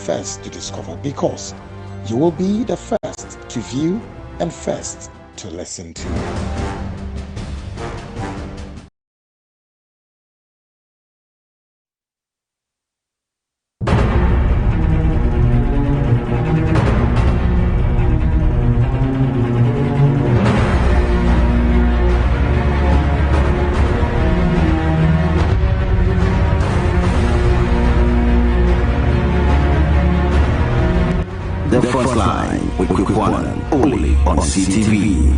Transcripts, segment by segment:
first to discover, because you will be the first to view and first to listen to. The Frontline with Kwaku Annan, only on CTV.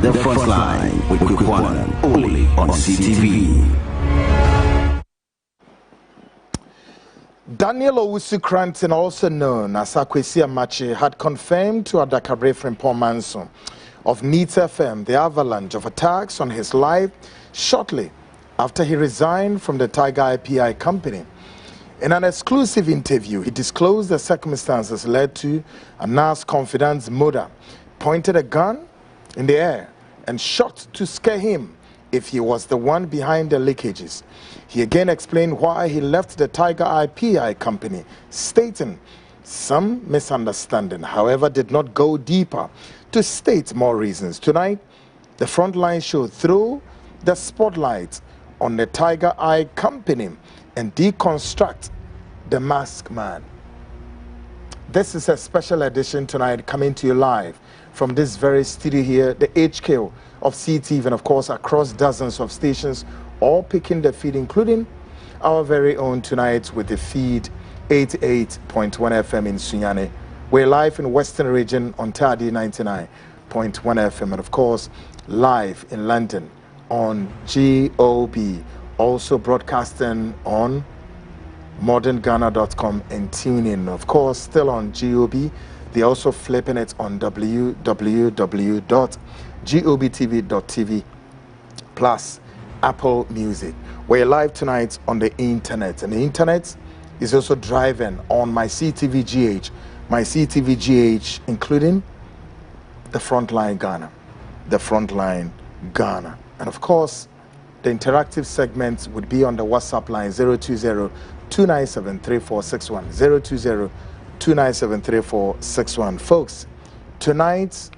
The Frontline with Kwaku Annan, only on CTV. Daniel Owusu-Cranton, also known as Akwesi Amache, had confirmed to Adakabre Frimpong of Needs FM the avalanche of attacks on his life shortly after he resigned from the Tiger IPI company. In an exclusive interview, he disclosed the circumstances led to Annan's confidant's mother pointed a gun in the air and shot to scare him if he was the one behind the leakages. He again explained why he left the Tiger IPI company, stating some misunderstanding, however, did not go deeper to state more reasons. Tonight, the Frontline show threw the spotlight on the Tiger Eye company and deconstruct the masked man. This is a special edition tonight, coming to you live from this very studio here, the HQ of CTV, and of course across dozens of stations, all picking the feed, including our very own tonight with the feed 88.1 FM in Sunyane. We're live in Western Region on Tadi 99.1 FM, and of course live in London on GOB, also broadcasting on modernghana.com and TuneIn. Of course, still on GOB. They're also flipping it on www.gobtv.tv plus Apple Music. We're live tonight on the internet, and the internet is also driving on my CTV GH, including the Frontline Ghana, and of course the interactive segments would be on the WhatsApp line 020-297-3461, 020-297-3461. Folks, tonight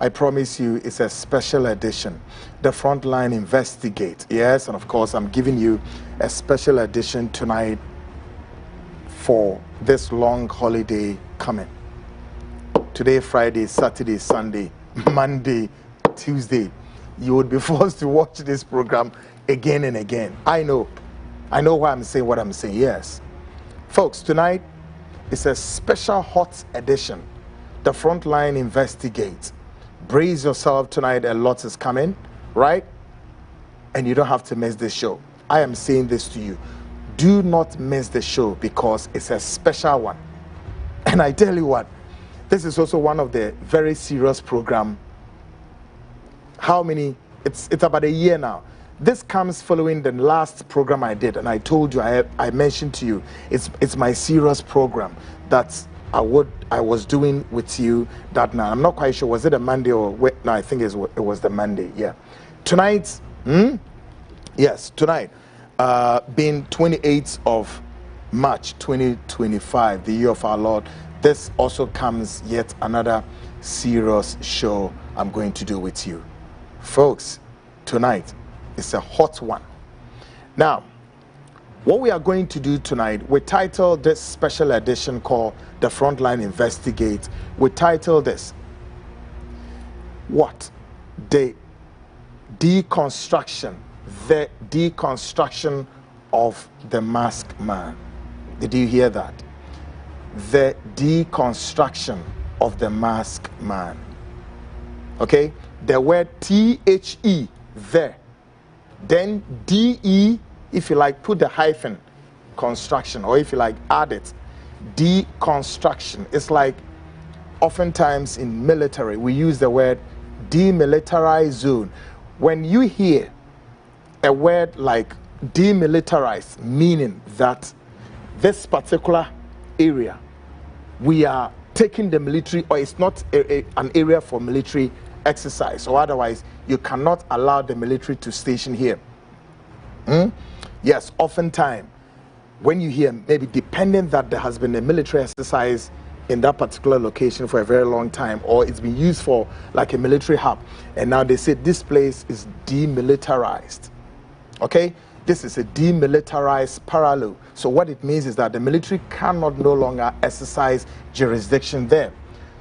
I promise you it's a special edition. The Frontline Investigate. Yes, and of course I'm giving you a special edition tonight for this long holiday coming. Today, Friday, Saturday, Sunday, Monday, Tuesday. You would be forced to watch this program again and again. I know why I'm saying what I'm saying. Yes. Folks, tonight is a special hot edition. The Frontline Investigate. Brace yourself tonight, a lot is coming, right? And you don't have to miss this show. I am saying this to you. Do not miss the show because it's a special one. And I tell you what, this is also one of the very serious program. How many? It's about a year now. This comes following the last program I did, and I told you, I mentioned to you, it's my serious program that I was doing with you that night. I'm not quite sure, was it a Monday or no? I think it was the Monday. Yeah, tonight. Yes, tonight, being 28th of March 2025, the year of our Lord. This also comes yet another serious show I'm going to do with you, folks. Tonight is a hot one. Now, what we are going to do tonight, we titled this special edition called The Frontline Investigate. We titled this, what? The deconstruction of the masked man. Did you hear that? The deconstruction of the masked man. Okay? The word THE, there. Then DE, if you like, put the hyphen, construction, or if you like, add it. Deconstruction. It's like oftentimes in military, we use the word demilitarized zone. When you hear a word like demilitarized, meaning that this particular area, we are taking the military, or it's not an area for military exercise, or otherwise you cannot allow the military to station here. Yes, oftentimes when you hear, maybe depending that there has been a military exercise in that particular location for a very long time, or it's been used for like a military hub, and now they say this place is demilitarized. Okay, this is a demilitarized parallel. So what it means is that the military cannot no longer exercise jurisdiction there.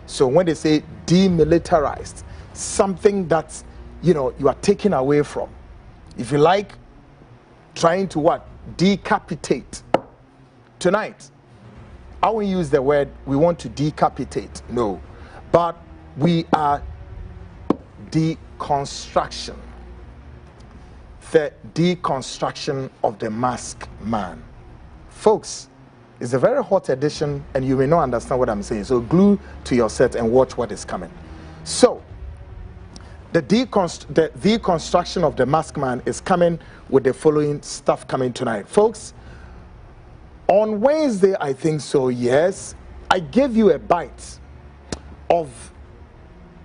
So when they say demilitarized, something that, you know, you are taken away from, if you like, trying to what? Decapitate. Tonight, I won't use the word we want to decapitate, no, but we are deconstruction. The deconstruction of the masked man. Folks, it's a very hot edition and you may not understand what I'm saying, so glue to your set and watch what is coming. So, the deconstruction of the masked man is coming with the following stuff coming tonight. Folks, on Wednesday, I think so, yes, I gave you a bite of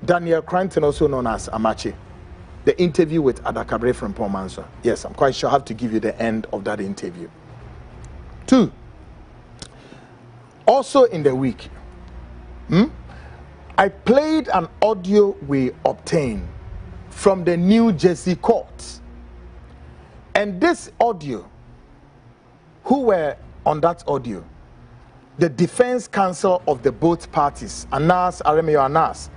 Daniel Cranton, also known as Amache. The interview with Adakabre from Pomanso. Yes, I'm quite sure I have to give you the end of that interview. 2. Also in the week, I played an audio we obtained from the New Jersey court. And this audio, who were on that audio? The defense counsel of the both parties, Anas, Aremeyaw Anas,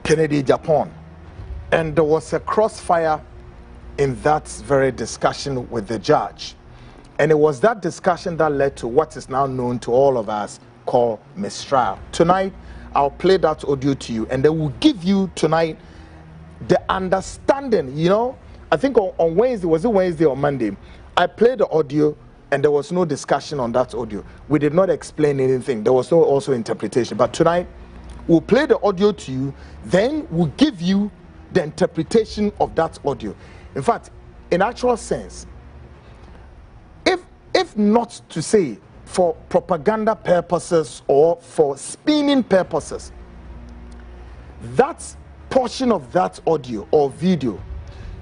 Kennedy, Japan. And there was a crossfire in that very discussion with the judge. And it was that discussion that led to what is now known to all of us called mistrial. Tonight, I'll play that audio to you, and they will give you tonight the understanding. You know, I think on Wednesday, was it Wednesday or Monday? I played the audio, and there was no discussion on that audio. We did not explain anything. There was no also interpretation. But tonight, we'll play the audio to you, then we'll give you the interpretation of that audio. In fact, in actual sense, if not to say for propaganda purposes or for spinning purposes, that portion of that audio or video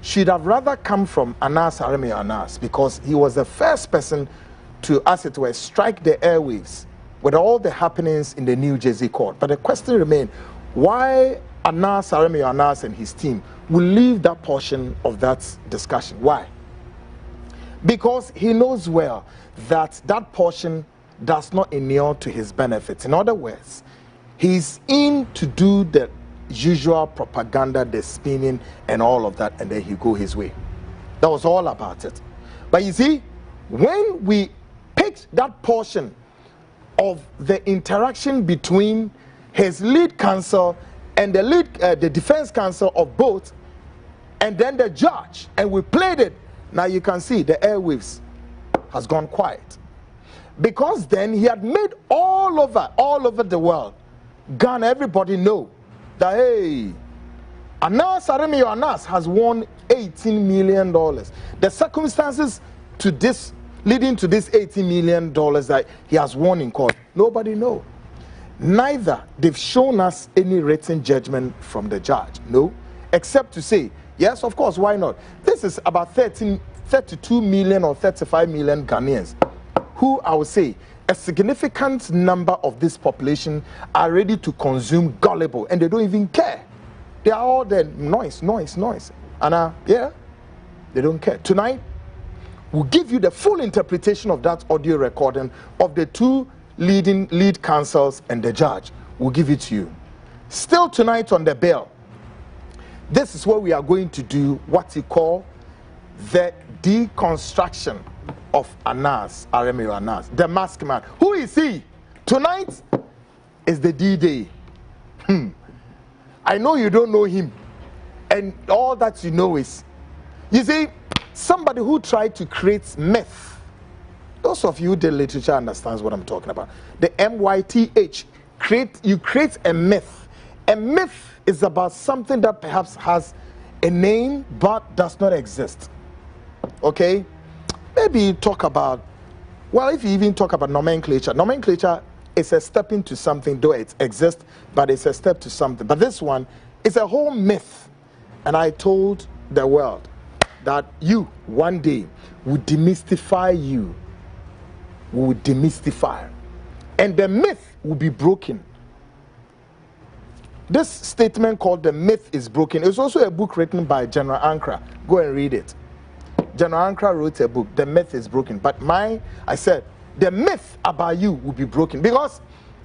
should have rather come from Anas Aremeyaw Anas, because he was the first person to, as it were, strike the airwaves with all the happenings in the New Jersey court. But the question remains, why Anas Aremeyaw Anas and his team will leave that portion of that discussion? Why? Because he knows well that that portion does not inure to his benefit. In other words, he's in to do the usual propaganda, the spinning and all of that, and then he go his way. That was all about it. But you see, when we picked that portion of the interaction between his lead counsel and the defense counsel of both, and then the judge, and we played it, now you can see the airwaves has gone quiet. Because then he had made all over the world, Ghana, everybody know that, hey, Anas Aremeyaw Anas has won $18 million. The circumstances to this, leading to this $18 million that he has won in court, nobody know. Neither they've shown us any written judgment from the judge, no, except to say, yes, of course, why not? This is about 32 million or 35 million Ghanaians who, I would say, a significant number of this population are ready to consume gullible, and they don't even care. They are all there, noise. And yeah, they don't care. Tonight, we'll give you the full interpretation of that audio recording of the two lead counsels and the judge. We'll give it to you. Still tonight on the bill, this is where we are going to do what you call the deconstruction of Anas Aremeyaw Anas, the masked man. Who is he? Tonight is the D-Day. I know you don't know him, and all that you know is, you see, somebody who tried to create myth. Those of you who did literature understands what I'm talking about. The M-Y-T-H, you create a myth. A myth is about something that perhaps has a name but does not exist. Okay? maybe talk about, well, if you even talk about nomenclature is a step into something, though it exists, but it's a step to something. But this one is a whole myth. And I told the world that you, one day, would demystify you. We would demystify. And the myth will be broken. This statement called The Myth is Broken. It's also a book written by General Ankara. Go and read it. General Ankara wrote a book, The Myth is Broken. But I said, the myth about you will be broken. Because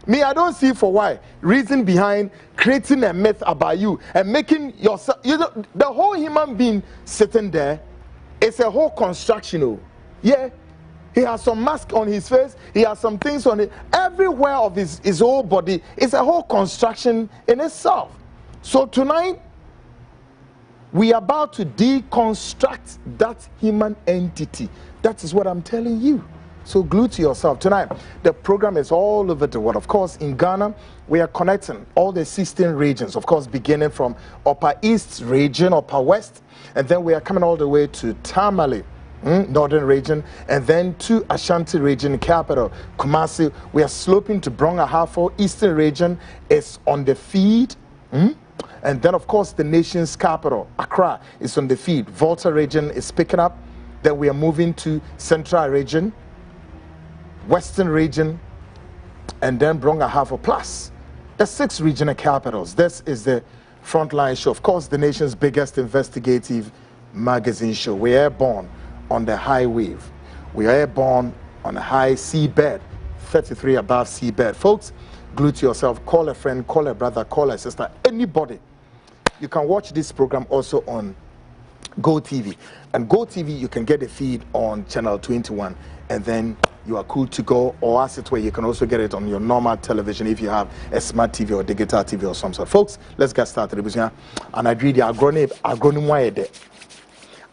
me, I don't see for why. Reason behind creating a myth about you and making yourself, the whole human being sitting there, it's a whole construction. Oh. Yeah. He has some mask on his face. He has some things on it. Everywhere of his whole body is a whole construction in itself. So tonight, we are about to deconstruct that human entity. That is what I'm telling you. So glue to yourself. Tonight, the program is all over the world. Of course, in Ghana, we are connecting all the 16 regions. Of course, beginning from Upper East region, Upper West. And then we are coming all the way to Tamale, Northern region. And then to Ashanti region, capital, Kumasi. We are sloping to Brong-Ahafo. Eastern region is on the feed. And then, of course, the nation's capital, Accra, is on the feed. Volta region is picking up. Then we are moving to Central region, Western region, and then Brong-Ahafo plus the 6 regional capitals. This is the Frontline show. Of course, the nation's biggest investigative magazine show. We are born on the high wave. We are born on a high seabed, 33 above seabed. Folks, glue to yourself. Call a friend, call a brother, call a sister, anybody. You can watch this program also on GoTV. And GoTV, you can get the feed on channel 21. And then you are cool to go, or as it were, you can also get it on your normal television if you have a smart TV or digital TV or some sort. Folks, let's get started. And I agree,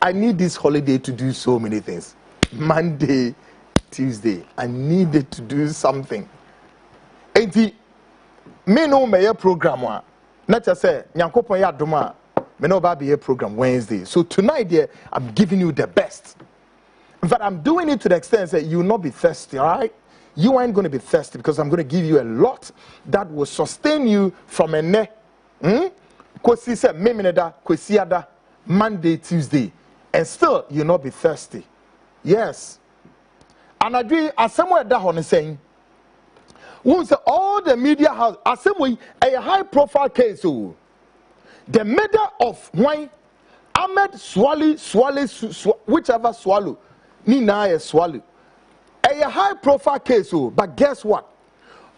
I need this holiday to do so many things. Monday, Tuesday, I needed to do something. And me no my program not just say nyankopon ya doma me no ba be program Wednesday. So tonight there I'm giving you the best. But I'm doing it to the extent that you will not be thirsty, all right? You ain't going to be thirsty because I'm going to give you a lot that will sustain you from a ne. Kwesi se memineda, kwesi ada, Monday, Tuesday. And still, you'll not be thirsty. Yes. And I agree, as somewhere that one is saying, once all the media has, as some way, a high profile case, the murder of wine, Ahmed Swally, whichever swallow. Nina swallow. A high profile case, but guess what?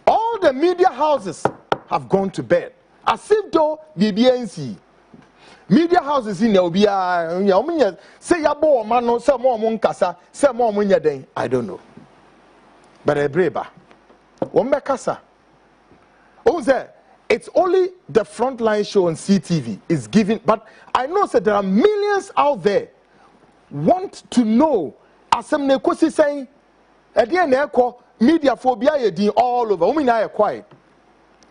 All the media houses have gone to bed. As if though BBNC. Media houses in Obia, say Yabo Mano, some more Moncasa, some more Munyadeng. I don't know. But a breba. Wombekasa. Oh, there. It's only the Frontline show on CTV is giving, but I know that there are millions out there want to know. As some nekosi saying, again, media phobia is all over. Women are quiet.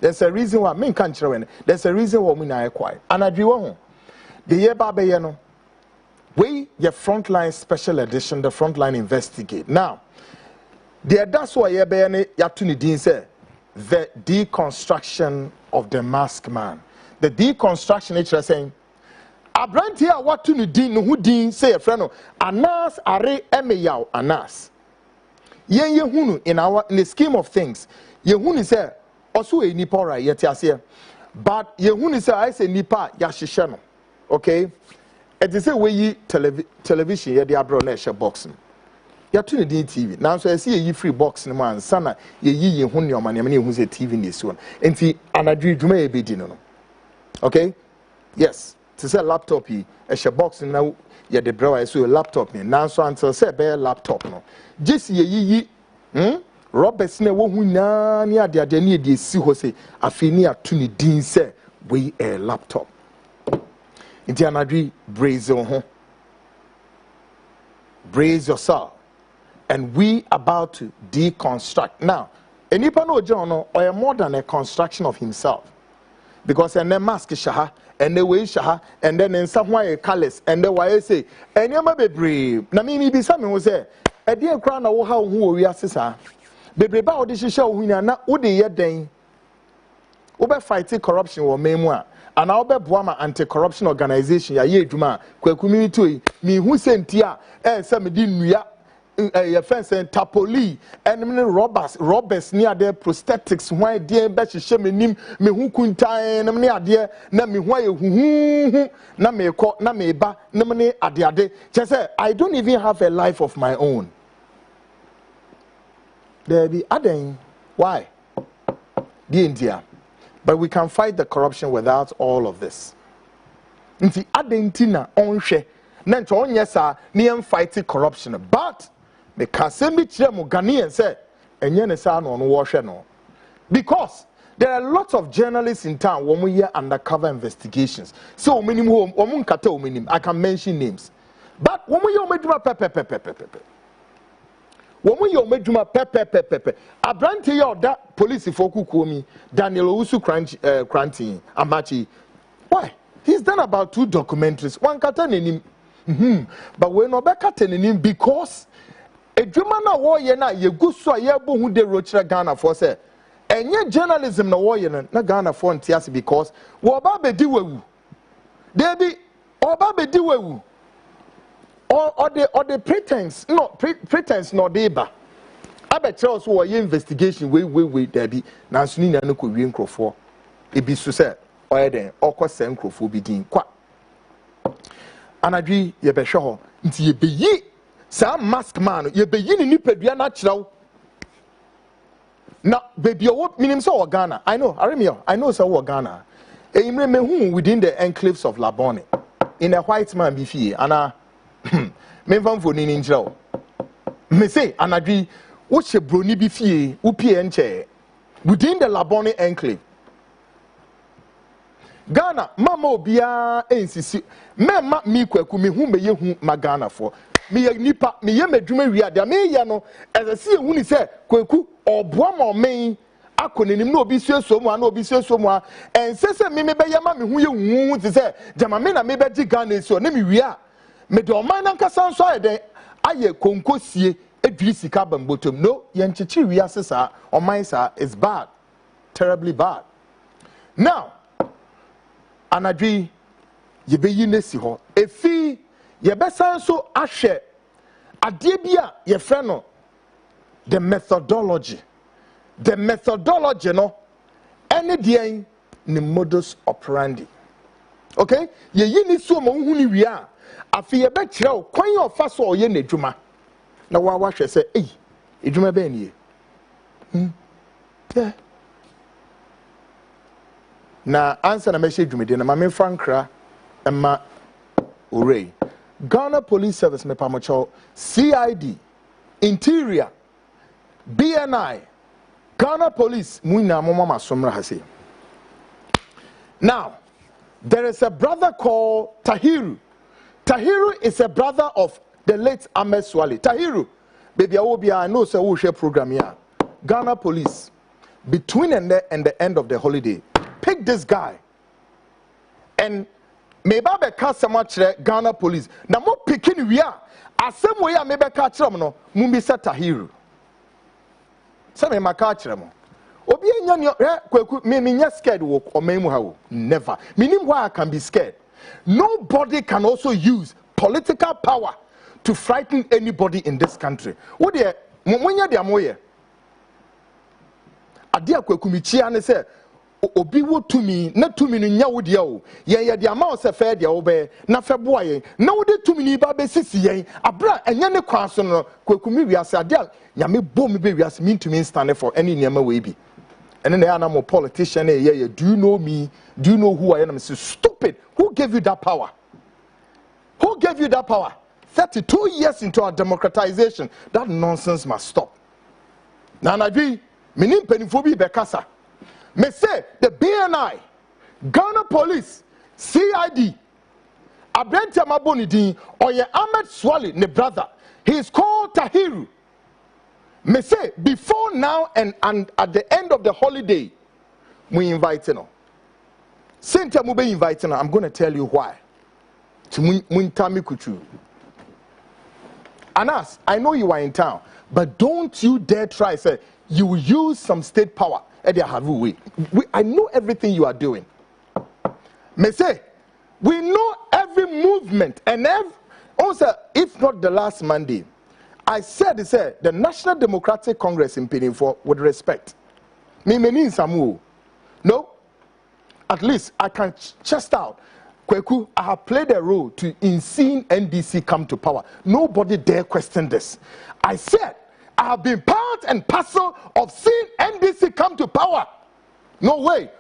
There's a reason why men can't show. There's a reason why women are quiet. And I do the year Babayano, we your Frontline special edition, the Frontline investigate. Now, that's why Yatuni Dean said the deconstruction of the masked man. The deconstruction, it's saying. Abrantia what to no din who din say a friend Anas Aremeyaw Anas. Yen hunu in the scheme of things. Ye hunu say also a nipora yet yasia. But ye hunu say I say nipa yashishano. Okay? It is a way television ye the abronesha boxing. Ya to the TV. Now so I see ye free boxing man sana ye hunu your man who say TV in this one. And see anadri jume be dino. Okay? Yes. To say laptop a box now ya the brow so laptop now so until say be laptop no just ye Roberts na wo hu na ni ade ni de si ho say afini atu ni din say we a laptop inti anadwi brace ho brace yourself and we about to deconstruct now enipa no ojo no or more than a construction of himself because and then mask shaha and the way shaha and then in some way colors and the way say and you may be brave na me be some who say a dear crown or how we are sister baby about this show winner na udi ye den obe fighting corruption or memoir and I'll be Buama anti-corruption organization ya ye juma Kwaku community me who sent ya some din ya a fence and tapoli and robbers near their prosthetics why dear betch sheminim me who kunta and near dear na me why na me ko na me ba na me adiade just say I don't even have a life of my own. There be adding why the India. But we can fight the corruption without all of this. Nti adentina onhwe na ncho onyesa na fight corruption but me kasem bi kire mo Ghanaian say enye ne sa no no wo hwe no because there are lots of journalists in town wo mo hear undercover investigations so omenim home wo mo nkata omenim I can mention names but wo mo ye omeduma pepe womu yo meduma pepe abrante ye oda police for kukuomi Daniel Owusu Kranti Amachi why he's done about 2 documentaries one kata nenim but we no be kata nenim because edwuma na wo ye na ye guso ye bo hu de rochira Ghana for say enye journalism na wo ye na Ghana for ntiase because wo ba be di wewu debi oba be di wewu or the pretense no deba abetro so wo investigation we debi na suni na no ko wi nkrofo ebi so say oye den okosa nkrofo bi din kwa anadwi ye be hwe ho nti ye be yi sa mask man ye be yi ni nipadua na kyerɛw na baby what minim so Ghana I know Aremeyaw I know so Ghana emre mehu within the enclaves of Labone in a white man bi fie ana me van for ni nkyerɛw me say anadwi wo hye broni bi fie wo pie nkyɛ within the Labone enclave Ghana mama obia ensisi mema mi Kwaku me hu me ye hu ma Ghana for me ye nipa me ye madwuma wi ade me ye no ezese ehu ni say Kwaku oboa ma omen akonenim na obi suesuomu ana obi suesuomu a ensese me be ye ma me hu ye hu ti say jama me na me be gi Ghana so na me wi a me de oman na nkasa nso ayede aye konkosie edwiri sika bambotom no ye nchechi wi asesa oman sa is bad terribly bad now anadwi ye be yi nesi ho efi ye be san so ahwe ade bia ye frɛ no the methodology no any dean ni modus operandi okay ye yi ni so mo hu ni wi a afi ye be kyerɛ kwan ofa so oye na adwuma na wa hwɛ sɛ adwuma be nie yeah. Na answer na message dwumede na mame frankra emma orei Ghana Police Service me pamocho CID Interior BNI Ghana Police muina mama somra hase. Now there is a brother called Tahiru is a brother of the late Ahmed Swale. Tahiru baby I know say we share program here Ghana Police between and the end of the holiday pick this guy and maybe be catch someone Ghana Police na mo picking we are asem we are maybe catch them no mumbi say Tahiru say me catch them obi enya Kwaku me nya scared wo omemu ha wo never meaning why I can be scared. Nobody can also use political power to frighten anybody in this country. What dey monya dey amoye ade Kwaku mi chia ne say obi wo tumi na tumi no nya wo de o ye de ama o se fe de wo be na fe boa ye na wo de tumi ni ba be sisi ye abra enya ne kwa so no Kwaku mi wiase ade nyame bom be wiase mi ntumi stand for any niam we bi and then I'm a politician yeah do you know me, do you know who I am? I'm so stupid. Who gave you that power? 32 years into our democratization, that nonsense must stop. Now I agree menim penifobia bekasa. Me say the BNI, Ghana Police, CID, Abrante Mabonidin, or your Ahmed Swale, ne brother. He is called Tahiru. Me say before now and at the end of the holiday, we invite you. Cynthia Mube inviting her. I'm going to tell you why. To Muntami Kuchu. Anas, I know you are in town, but don't you dare try say you will use some state power. I know everything you are doing. Me say, we know every movement and also, if not the last Monday, I said the National Democratic Congress in Penin for with respect. Me meaning Samu. No, at least I can chest out. Kwaku, I have played a role in seeing NDC come to power. Nobody dare question this. I said I have been part and parcel of seeing NDC come to power. No way.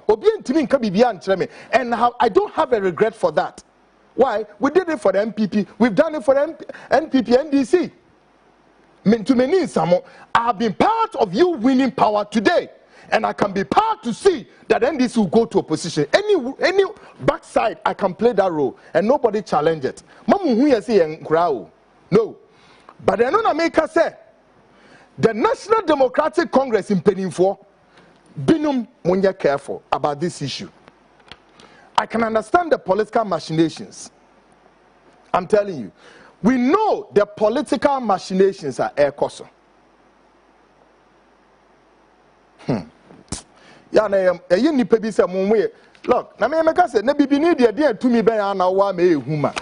And I don't have a regret for that. Why? We did it for the MPP. We've done it for the NPP, NDC. I have been part of you winning power today. And I can be proud to see that NDC will go to opposition. Any backside, I can play that role. And nobody challenge it. No. But the non-America said, the National Democratic Congress in Peninfor, Binum, when you're careful about this issue. I can understand the political machinations. I'm telling you. We know the political machinations are air coso. Yeah, you need to be some way. Look, na me make say na bibi ni de to me be na wa me ehuma.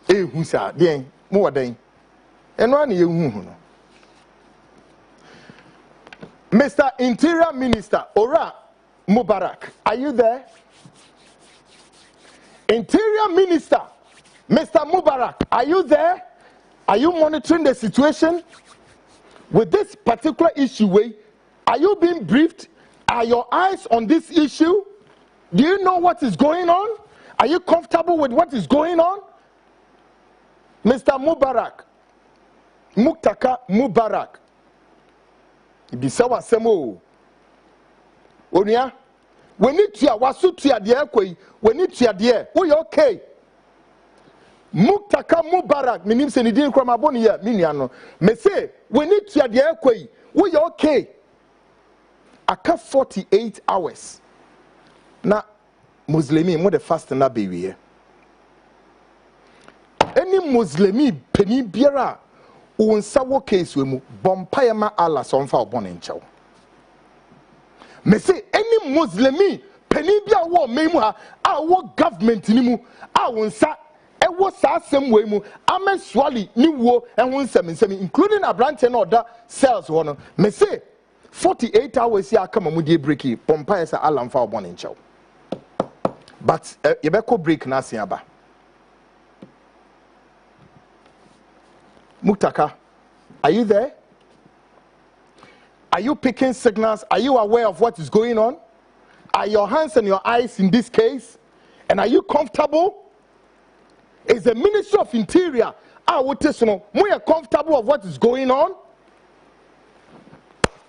Ehu sa den, mo waden. Eno na ehu no. Mr. Interior Minister Ora Mubarak, are you there? Interior Minister Mr. Mubarak, are you there? Are you monitoring the situation with this particular issue? Are you being briefed? Are your eyes on this issue? Do you know what is going on? Are you comfortable with what is going on? Mr. Mubarak, Muktaka Mubarak, Ibisawa Semo, Onia, we need to wasu to ya kwe, we need to ya we okay. Muktaka Mubarak, minim se ni din kwa maboni ya miniano. Me say, we need to ya kwe, we okay. Aka 48 hours. Na Muslimi mo the fast na baby. Any Muslimi penny biara unsawo case we mu bompire ma Allah sonfa obon enchaw. Me say any Muslimi penny bia wo memu ha a wo government ni mu a unsa e wo sa asem we mu ameswali ni wo e ho nsem including abrante na oda cells ho no. Me say 48 hours here come amudi breaki pompire sa Allah mfa obon enchaw. But yebeko break na asiaba. Muktaka, are you there? Are you picking signals? Are you aware of what is going on? Are your hands and your eyes in this case? And are you comfortable? Is the Ministry of Interior more comfortable of what is going on?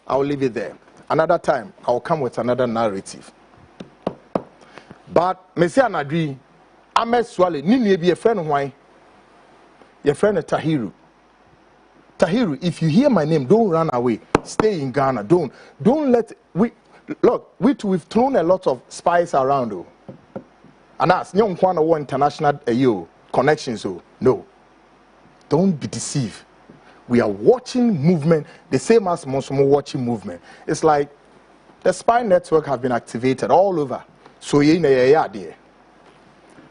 I'll leave it there. Another time, I'll come with another narrative. But Messiah Nadri, I'm a swallow. Nini be a friend of mine. Your friend Tahiru. Tahiru, if you hear my name, don't run away. Stay in Ghana. Don't let we've thrown a lot of spies around. Oh. And that's young one international connections. Oh. No. Don't be deceived. We are watching movement the same as Monsomo watching movement. It's like the spy network have been activated all over. So dear.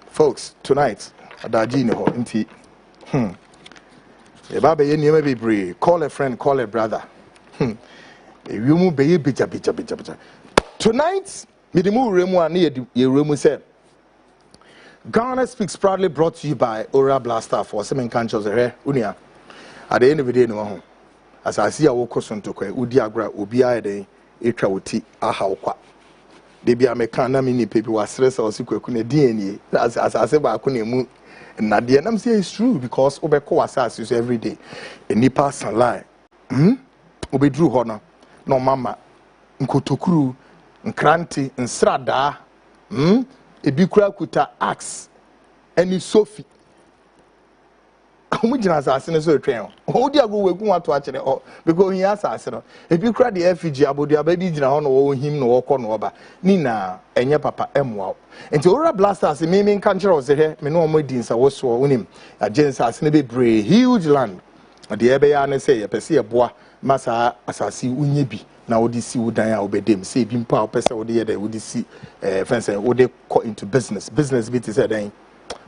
Folks, tonight, call a friend, call a brother. Tonight, Ghana Speaks proudly brought to you by Ora Blaster for Semen Canchos Unia. At the end of the day, no, as I see a walk on to Udiagra, Ubia, the Ekrawuti, Ahawka. They be a mechanic, many people were stressed or sick, DNA, as I said, I couldn't. And at the end, I'm saying it's true because Obeko assassins every day. A nipa salai. Obedru Honor. No mama. Nkotokuru. Nkranti. Nsrada. Ebikura kuta axe. Any Sophie. Omujina assassino so train. Odi ago we gun ato akere o because he assassino. If you cry the FG abodia baby jina ho no him no woko no oba. Ni na enye papa emwa. Enti ora blasters me nka nkere o se he me no omodi nsa wo so wonim. Agency asene be brave huge land. The ebe ya ne say ye pese ye boa masa asasi unye bi na odi si udan a obedem say bi mpa opese odi ye de odi si friends odi into business bit is then.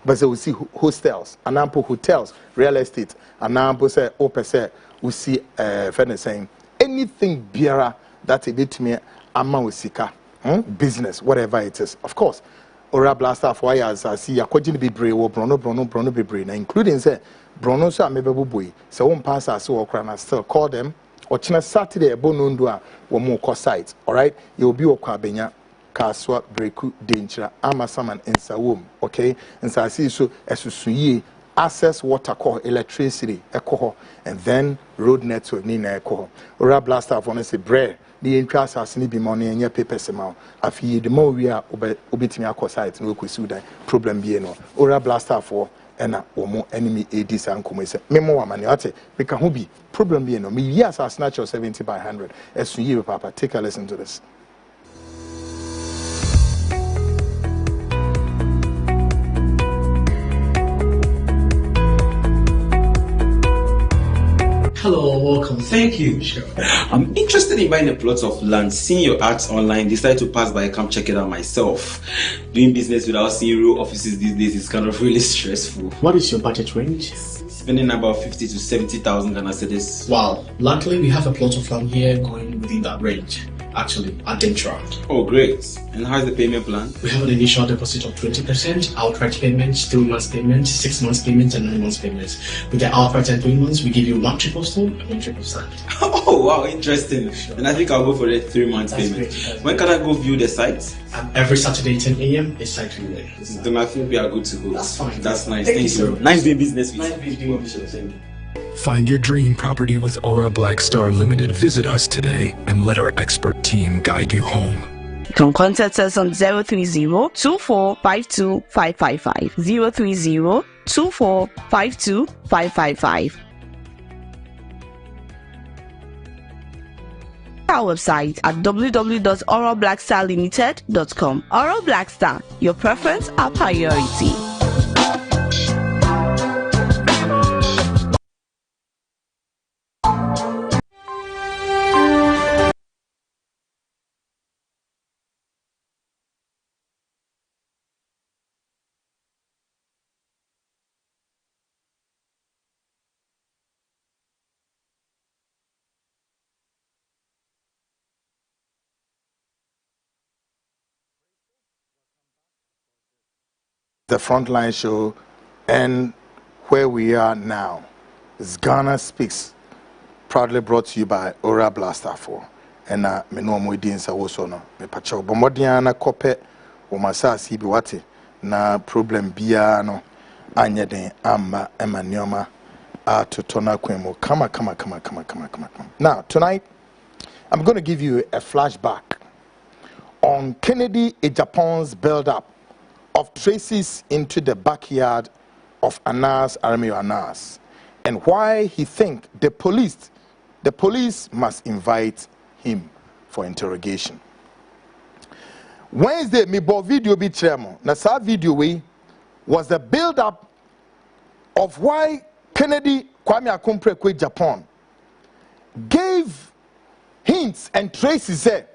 But we see hostels, anampo hotels, real estate, anampo say opese we see friends saying anything biara that a bit me ama usika business whatever it is. Of course ora blaster for years I see akwagin be brave wo brono be brave, including say brono so amebebo boy so one pass as so okra na still call them or china Saturday bonundu a wo mo ko site. All right, you will be okwa benya kaswa breku danger ama saman insawom. Okay, and so I see so esusuye access water call electricity echo and then road network ni na echo ora blaster for say bread the interest as ni be money and your papers amount afi the more we are obetimi akọ site no kwesi dan problem bi no ora blaster for ena omo enemy adis and come say memo wa mani ate because ho bi problem bi no me years as natural 70 by 100 esu yi papa take a listen to this. Hello, welcome. Thank you. Sure. I'm interested in buying a plot of land. Seeing your ads online, decided to pass by, come check it out myself. Doing business without seeing real offices these days is kind of really stressful. What is your budget range? Spending about 50 to 70,000 Ghana cedis. Wow, luckily we have a plot of land here going within that range. Actually, at entrapment. Oh, great. And how's the payment plan? We have an initial deposit of 20%, outright payment, 3 months payment, 6 months payment, and 9 months payment. With the outright and 3 months, we give you 1 triple stone and 1 triple sand. Oh, wow, interesting. Sure. And I think I'll go for the 3 months payment. When can I go view the site? Every Saturday, 10 a.m. is site viewing. Then I think we are good to go. That's fine. That's nice. Thank you. Nice doing business with you. Nice doing business. Thank you. Find your dream property with Aura Blackstar Limited. Visit us today and let our expert team guide you home. You can contact us on 030-2452-555, 030-2452-555. Our website at www.aurablackstarlimited.com. Aura Blackstar, your preference, our priority. The Frontline show, and where we are now is Ghana Speaks, proudly brought to you by Aura Blaster 4. And me no mo di nsa wo so no me pacho bomodian na kope o masasi bi wate na problem bia no anye den amma emanioma atotona kwemo kama. Now tonight I'm going to give you a flashback on Kennedy Japan's build up of traces into the backyard of Aremeyaw Annan, and why he think the police must invite him for interrogation. Wednesday, me bought video be tremo. Na sa video we was the build up of why Kennedy Kwame Akumprekwe Japan gave hints and traces there.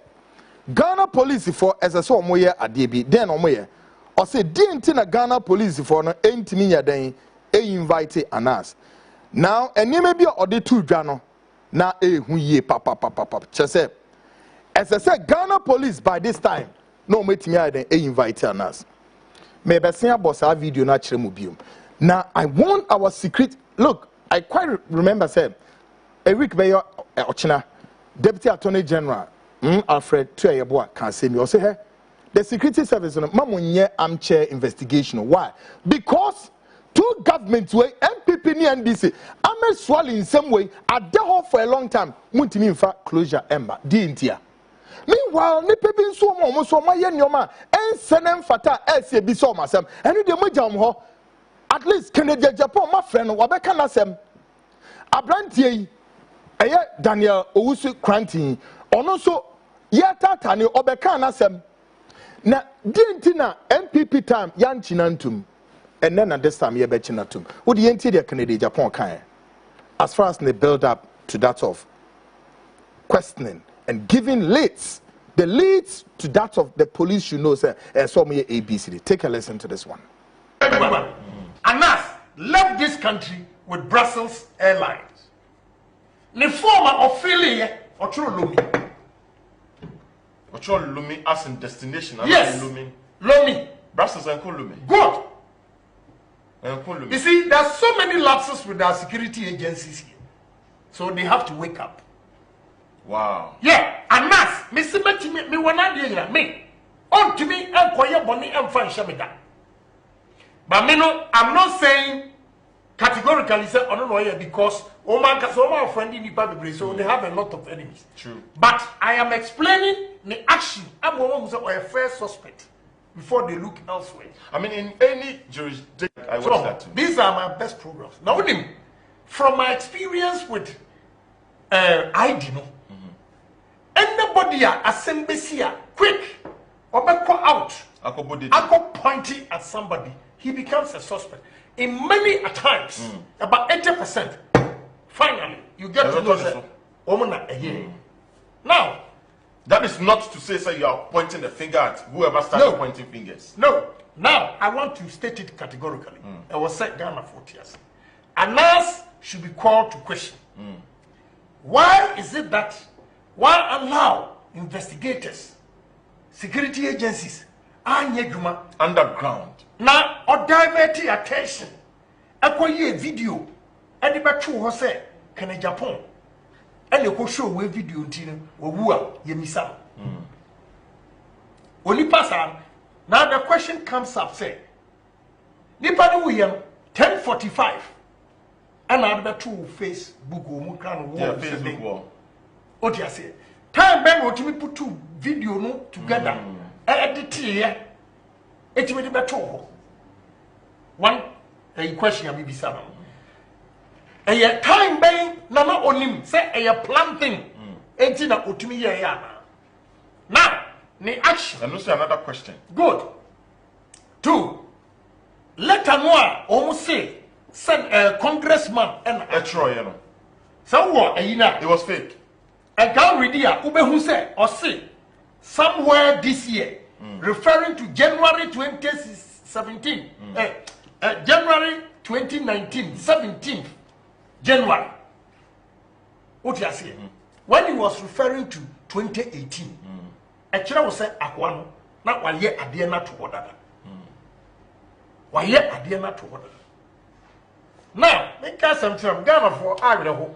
Ghana police for as I saw moye adebi then omoye or say didn't na Ghana police for no entimi yaden invite Anas. Now and you may be or the two jano na hu ye papa chese as I said Ghana police by this time no metimi yaden invite Anas. Maybe see about our video na chere mu biom. Now I want our secret look I quite remember say Eric Bayo Ochina Deputy Attorney General Alfred Tuyeboa can say me or say hey the security service on mamunye armchair investigation. Why? Because two governments way MPP and NDC am swallow in some way at the hole for a long time. Muntimi in fact closure ember dintia. Meanwhile, ni pepe so mo so ma ye nyoma en senem fata LC bi so masam. Enu de mo jam ho At least Canada Japan, my friend, Wabeka Nasem. Abrantie, Daniel Owusu Kranti, ono so yata tani Obeka Nasem. Na dintina MPP time yan chinantum. And then at this time ye be chinatum. Would the entity Canada Japan kind? As far as they build up to that of questioning and giving leads. The leads to that of the police should know, say, so many ABCD. Take a listen to this one. Anas left this country with Brussels Airlines. The former of Philly or Lumi. Lumi as in destination. Yes. Lumi. Brussels and Lumi. Good. Lumi. You see, there are so many lapses with our security agencies here. So they have to wake up. Wow. Yeah, Anas, me wana dia me. On to me and koye boni and fan shamida. But me no, I'm not saying categorically say I don't know here because my friend in the so they have a lot of enemies. True. But I am explaining the action. I'm going to a first suspect before they look elsewhere. I mean, in any jurisdiction, I watch that too. These are my best programs. Now, from my experience with ID, no. Anybody assembly quick or back out, I go pointing at somebody, he becomes a suspect. In many times, about 80%, finally, you get to know that woman a year. Now, that is not to say you are pointing the finger at whoever started pointing fingers. No. Now, I want to state it categorically. I was set Ghana 40 years. Anas should be called to question. Why is it that why allow investigators, security agencies, underground now or divert attention? Acquire video and the battle was said, can Japan and you could show where video or woo Yemisa. Only pass on. Now the question comes up say, Nipani William 1045 and other two Facebook Facebook wall. What you say? Time Ben what me put two video no together. Edit here. It will be better. One a question I be seven. A time Ben Nana onim say a planting. Entina utumi ya. Now, the action. And also another question. Good. 2. Letter noir almost say send a congressman and a Troy, you know. So what? It was fake. I can't read here. Ube who say or say somewhere this year, referring to January 2017, January 2019, 17th January. What you say? When he was referring to 2018, actually was say Akwano, not 1 year at the end to order. 1 year at the end to order. Now, make us some time Ghana for Aremeyaw.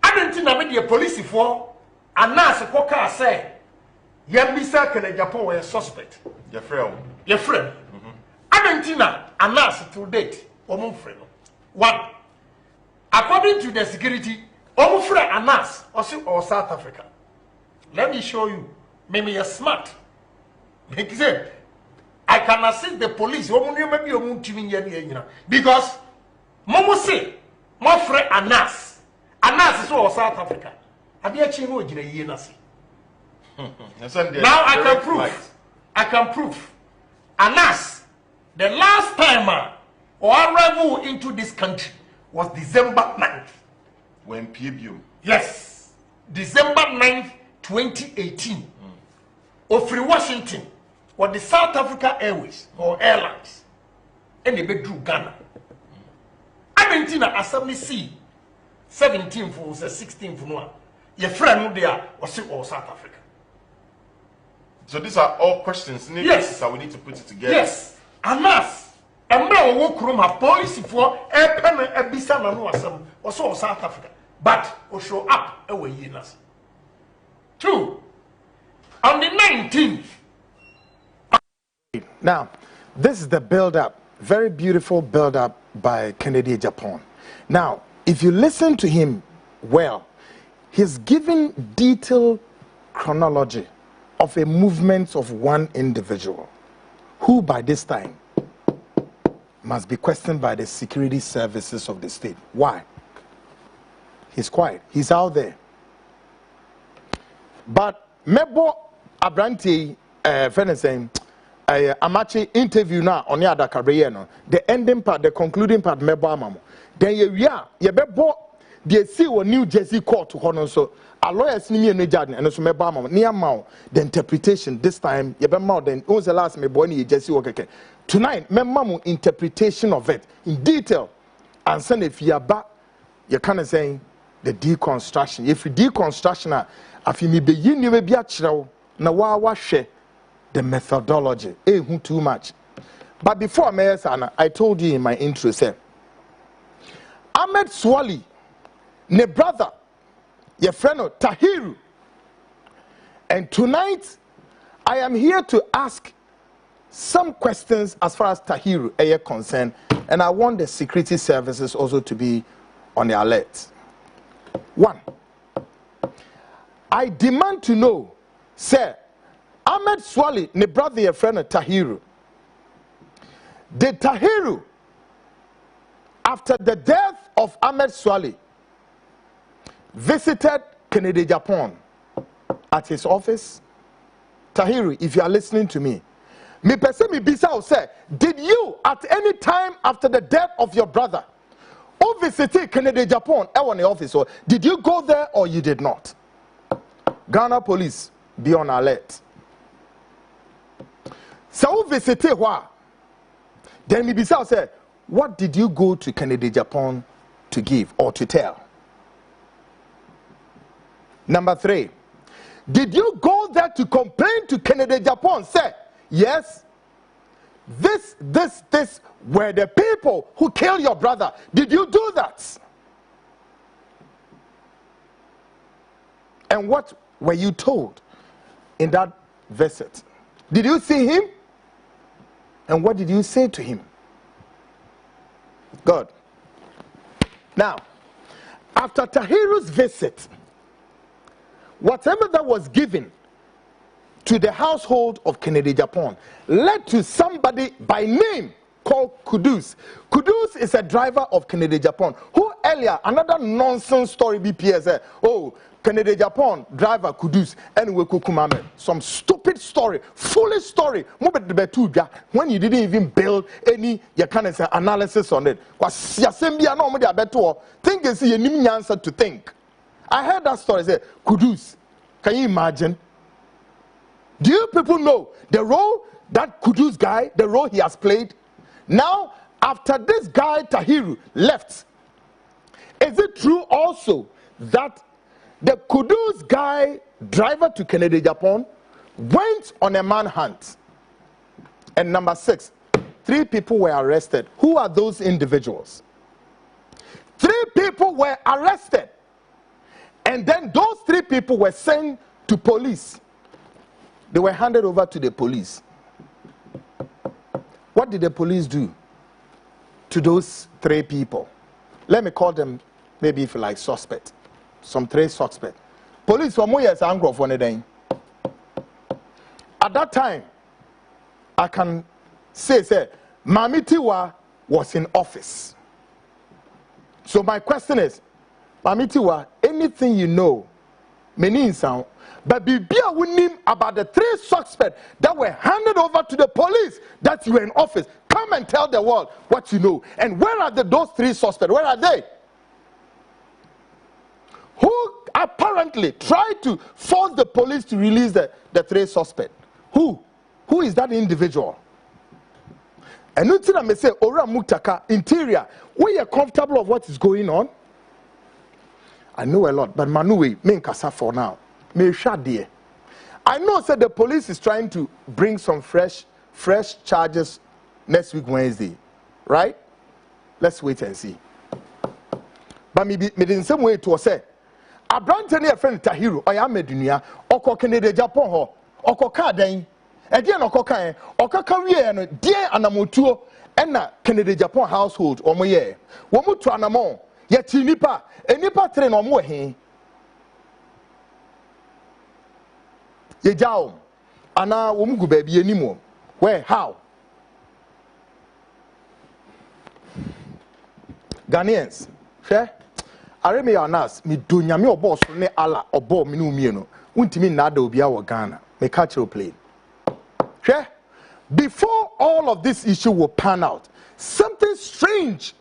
I don't think I made the police for Anas Koka say, Yambisa can a Japan were a suspect. Your friend. Your friend. I don't think Anas to date, or friend. 1. According to the security, friend Anas or South Africa. Let me show you. Maybe you're smart. Because I can assist the police. Because Momo say, my friend Anas. Anas is all South Africa. Have you actually know it? Now I can prove. I can prove. Anas, the last time or arrival into this country was December 9th. When PBU. Yes. December 9th, 2018. Ofri Washington or the South Africa Airways or Airlines. And they drew Ghana. Argentina Assembly C 17th or 16th no. Your friend there was all South Africa. So these are all questions that we need to put it together. Yes. Anas. And now walk room have policy for a pen a bisa na no asem also South Africa. But we show up away years. 2. On the 19th. Now, this is the build-up, very beautiful build-up by Kennedy Japan. Now, if you listen to him well, he's giving detailed chronology of a movement of one individual who by this time must be questioned by the security services of the state. Why? He's quiet. He's out there. But Mebo Abranti, friend saying, I'm actually interview now on the other career. The ending part, the concluding part, Mebo Amamo. Then you bebo the see what New Jersey court to honor so a lawyer's name in Jordan and also Mebo Amamo near Mao. The interpretation this time, you bemo then who's the last Mebo ni Jersey okay. Tonight, Memo interpretation of it in detail. And send if you are back, you're kind of saying the deconstruction. If you deconstruction, if you be you may be actual, now wash the methodology. Too much. But before I told you in my intro, say Ahmed Swali, ne brother, your friend Tahiru. And tonight, I am here to ask some questions as far as Tahiru is concerned, and I want the security services also to be on the alert. One, I demand to know, sir, Ahmed Swali, ne brother, your friend Tahiru. Did Tahiru, after the death of Ahmed Swali, visited Kennedy Japan at his office? Tahiru, if you are listening to me, me person me bisa say, did you at any time after the death of your brother who visited Kennedy Japan in the office, or did you go there or you did not? Ghana police, be on alert. So who visited where? Then me bisa say, what did you go to Kennedy Japan to give or to tell? Number 3, did you go there to complain to Kennedy Japan? Say, yes, this were the people who killed your brother. Did you do that? And what were you told in that visit? Did you see him? And what did you say to him? Good. Now, after Tahiru's visit, whatever that was given to the household of Kennedy Japan led to somebody by name called Kudus. Kudus is a driver of Kennedy Japan who earlier, another nonsense story BPS, oh, Kennedy Japan driver Kudus anyway kukumame, some stupid story, foolish story, when you didn't even build any you can say analysis on it. Think is a answer to think. I heard that story say Kudus. Can you imagine? Do you people know the role that Kudus guy, the role he has played? Now, after this guy Tahiru left, is it true also that the Kudus guy, driver to Kennedy Japan, went on a manhunt? And number 6, 3 people were arrested. Who are those individuals? 3 people were arrested. And then those 3 people were sent to police. They were handed over to the police. What did the police do to those 3 people? Let me call them, maybe if you like, suspect. Some 3 suspects. Police for more years angry for anything. At that time, I can say, Mami Tiwa was in office. So my question is, Mami Tiwa, anything you know, meaning sound, but be winning about the 3 suspects that were handed over to the police that you were in office. Come and tell the world what you know. And where are those 3 suspects? Where are they? Who apparently tried to force the police to release the 3 suspects? Who? Who is that individual? And until I may say, Ora Mutaka, interior, we are comfortable of what is going on. I know a lot, but Manui, me kasa for now. Me shadie. I know said the police is trying to bring some fresh charges next week Wednesday, right? Let's wait and see. But me in some way to say, Abrante ne friend Tahiru, oya medunia, oko Kennedy Japan ho, oko ka den. E dia no kokan, oko ka wie no, dia anamotuo na Kennedy Japan household omo ye. Wo mu to anamon, ye ti nipa, enipa 3 no omo he. Ye jaw. Ana wo mu gu ba bi animu. Where how? Ghanaians, share. Aremeyaw nas me do nyame obo so ne ala obo me no mie no. Untimi nada obi a Ghana. Me catch your play. Share. Before all of this issue will pan out, something strange,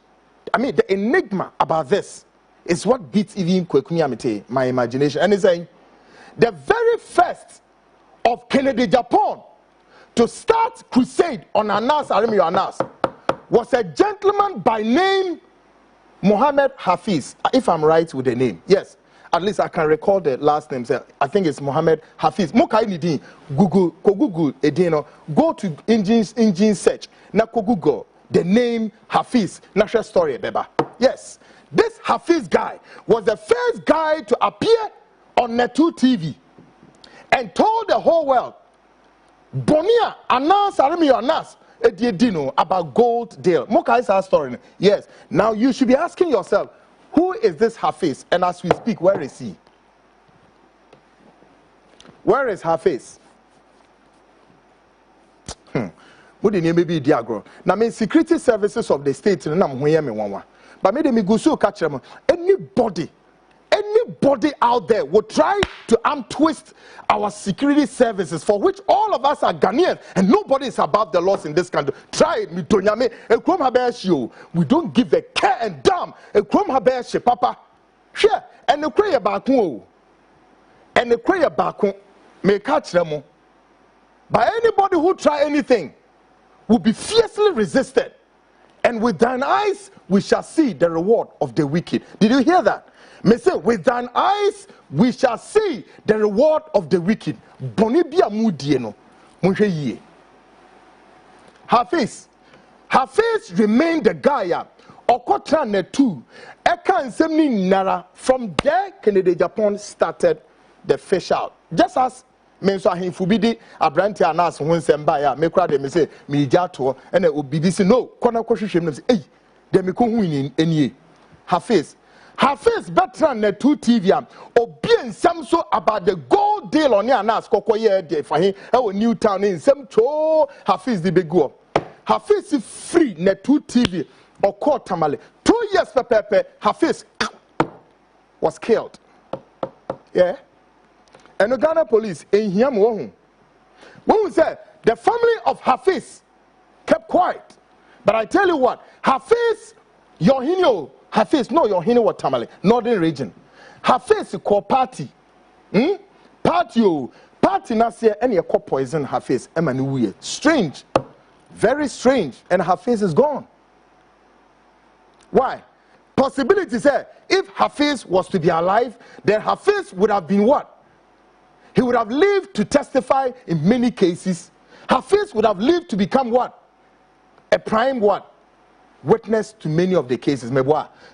I mean, the enigma about this is what beats even Kwaku Annan, my imagination. And it's saying, the very first of Kennedy Japan to start crusade on Aremeyaw was a gentleman by name Mohammed Hafiz, if I'm right with the name. Yes. At least I can recall the last name. I think it's Mohammed Hafiz. Google, go to engine search. Na Google the name Hafiz. National story, beba. Yes, this Hafiz guy was the first guy to appear on Netu TV and told the whole world, Bonia announced Aremeyaw about gold deal. Mokai is our story. Yes. Now you should be asking yourself, who is this Hafiz? And as we speak, where is he? Where is Hafiz? What the name be diagro? Now, me security services of the state, and I'm here me one. But me go so catch them. Anybody out there will try to arm twist our security services, for which all of us are Ghanaians and nobody is above the laws in this country. Try it, we don't give a care and damn. Papa, share and the prayer back and the prayer back may catch them. But anybody who try anything will be fiercely resisted, and with thine eyes we shall see the reward of the wicked. Did you hear that? Me say, with thine eyes we shall see the reward of the wicked. Bonibia mudieno, munche ye. Hafiz remained the guy. Okotra netu. Eka nsemni nara. From there, Kennedy Japan started the fish out. Just as menso ahimfubidi abranti anas ho nsem ya me kra de me say me jato ene obibi si no kona kwhwehwem no say eh de me ko hu ni enie. Hafiz veteran na 2 TV am obi nsam so about the gold deal on anas kokoye de fa he e wo new town nsam cho Hafiz di begu. Hafiz free na 2 TV or tamale 2 years pepepe. Hafiz was killed. Yeah. And the Ghana police in him when we say the family of Hafiz kept quiet. But I tell you what, Hafiz, Hafiz, no, your hino Tamale, northern region. Hafiz called party. Party nasia and your cop poison Hafiz. Emmanuel. Strange. Very strange. And Hafiz is gone. Why? Possibility say if Hafiz was to be alive, then Hafiz would have been what? He would have lived to testify in many cases. Hafiz would have lived to become what? A prime what? Witness to many of the cases.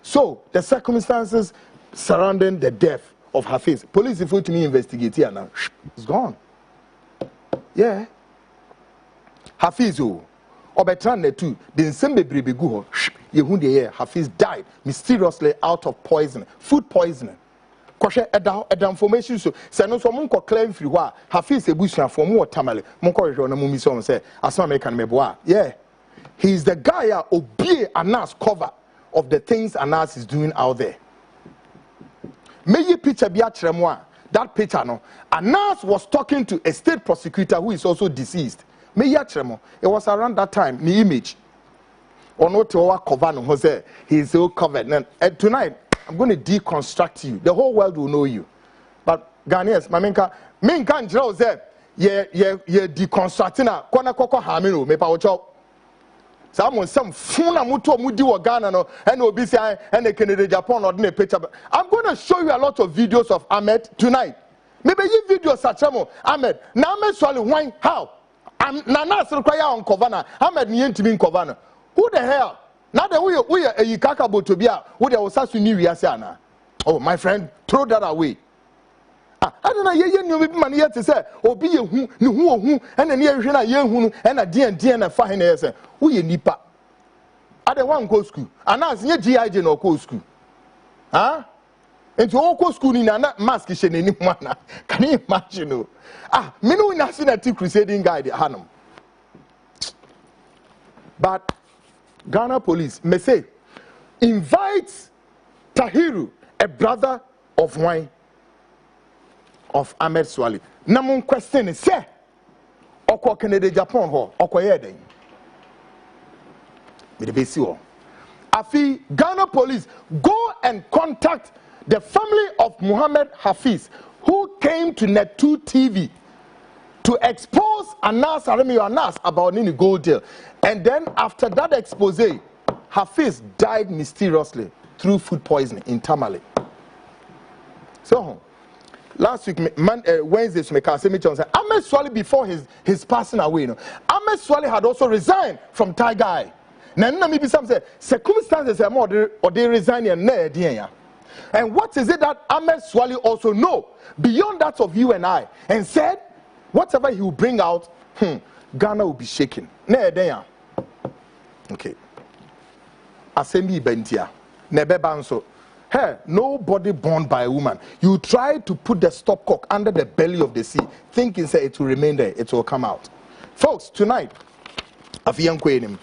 So the circumstances surrounding the death of Hafiz, police if to me investigate here now. It's gone. Yeah. Hafiz Obetran too. The Nsembe Bribegu Yehunde Hafiz died mysteriously out of poison, food poisoning. Kwashe eda information so se no so monko claim free wa Hafiz ebusuan for mo tamale monko hwe na mumi so say asma American meboa. Yeah. He is the guy obie Anas cover of the things Anas is doing out there. Meyi picture bi akremo a that picture no Anas was talking to a state prosecutor who is also deceased. Meyi akremo it was around that time the image ono te wa cover no ho say he is so covered. And tonight I'm going to deconstruct you. The whole world will know you. But Ghanaians, minka njira say ye deconstructing na kona koko hamino me pa ocho. Someone some funa muto mudi wa Ghana no and obi say and Kennedy Japan or the picture. I'm going to show you a lot of videos of Ahmed tonight. Maybe you videos sachamo Ahmed. Na Ahmed swali why how? I'm nana so kwaya on Kovana. Ahmed ni ntimi Kovana. Who the hell? Now that we are a yikaka botobia, we are also new yasiana. Oh, my friend, throw that away. I don't know, you money yet to say, or be a who, and a near young and a dear and a fine air. We nipa. I don't want go school. And as near GI no go school. Huh? Into all go school in a mask in any manner. Can you imagine? Me no nothing at crusading guide, Hanum. But Ghana police may say invites Tahiru, a brother of wine of Ahmed Swali. Namun question is, say, Oko Canada Japan ho, Oko Yeden. Afi, Ghana police, go and contact the family of Muhammad Hafiz, who came to Net2 TV to expose Aremeyaw about Nini gold deal. And then after that expose, Hafiz died mysteriously through food poisoning in Tamale. So, last week, Wednesday, Ahmed Swali, before his passing away, Ahmed Swali had also resigned from Tiger Eye. Now, maybe some say circumstances are more or they resign and what is it that Ahmed Swali also know beyond that of you and I, and said whatever he will bring out, Ghana will be shaken. Okay. Assembly Bentia. Nebebanso. Hey, nobody born by a woman. You try to put the stopcock under the belly of the sea, thinking say it will remain there, it will come out. Folks, tonight, Afiyan Kwenim.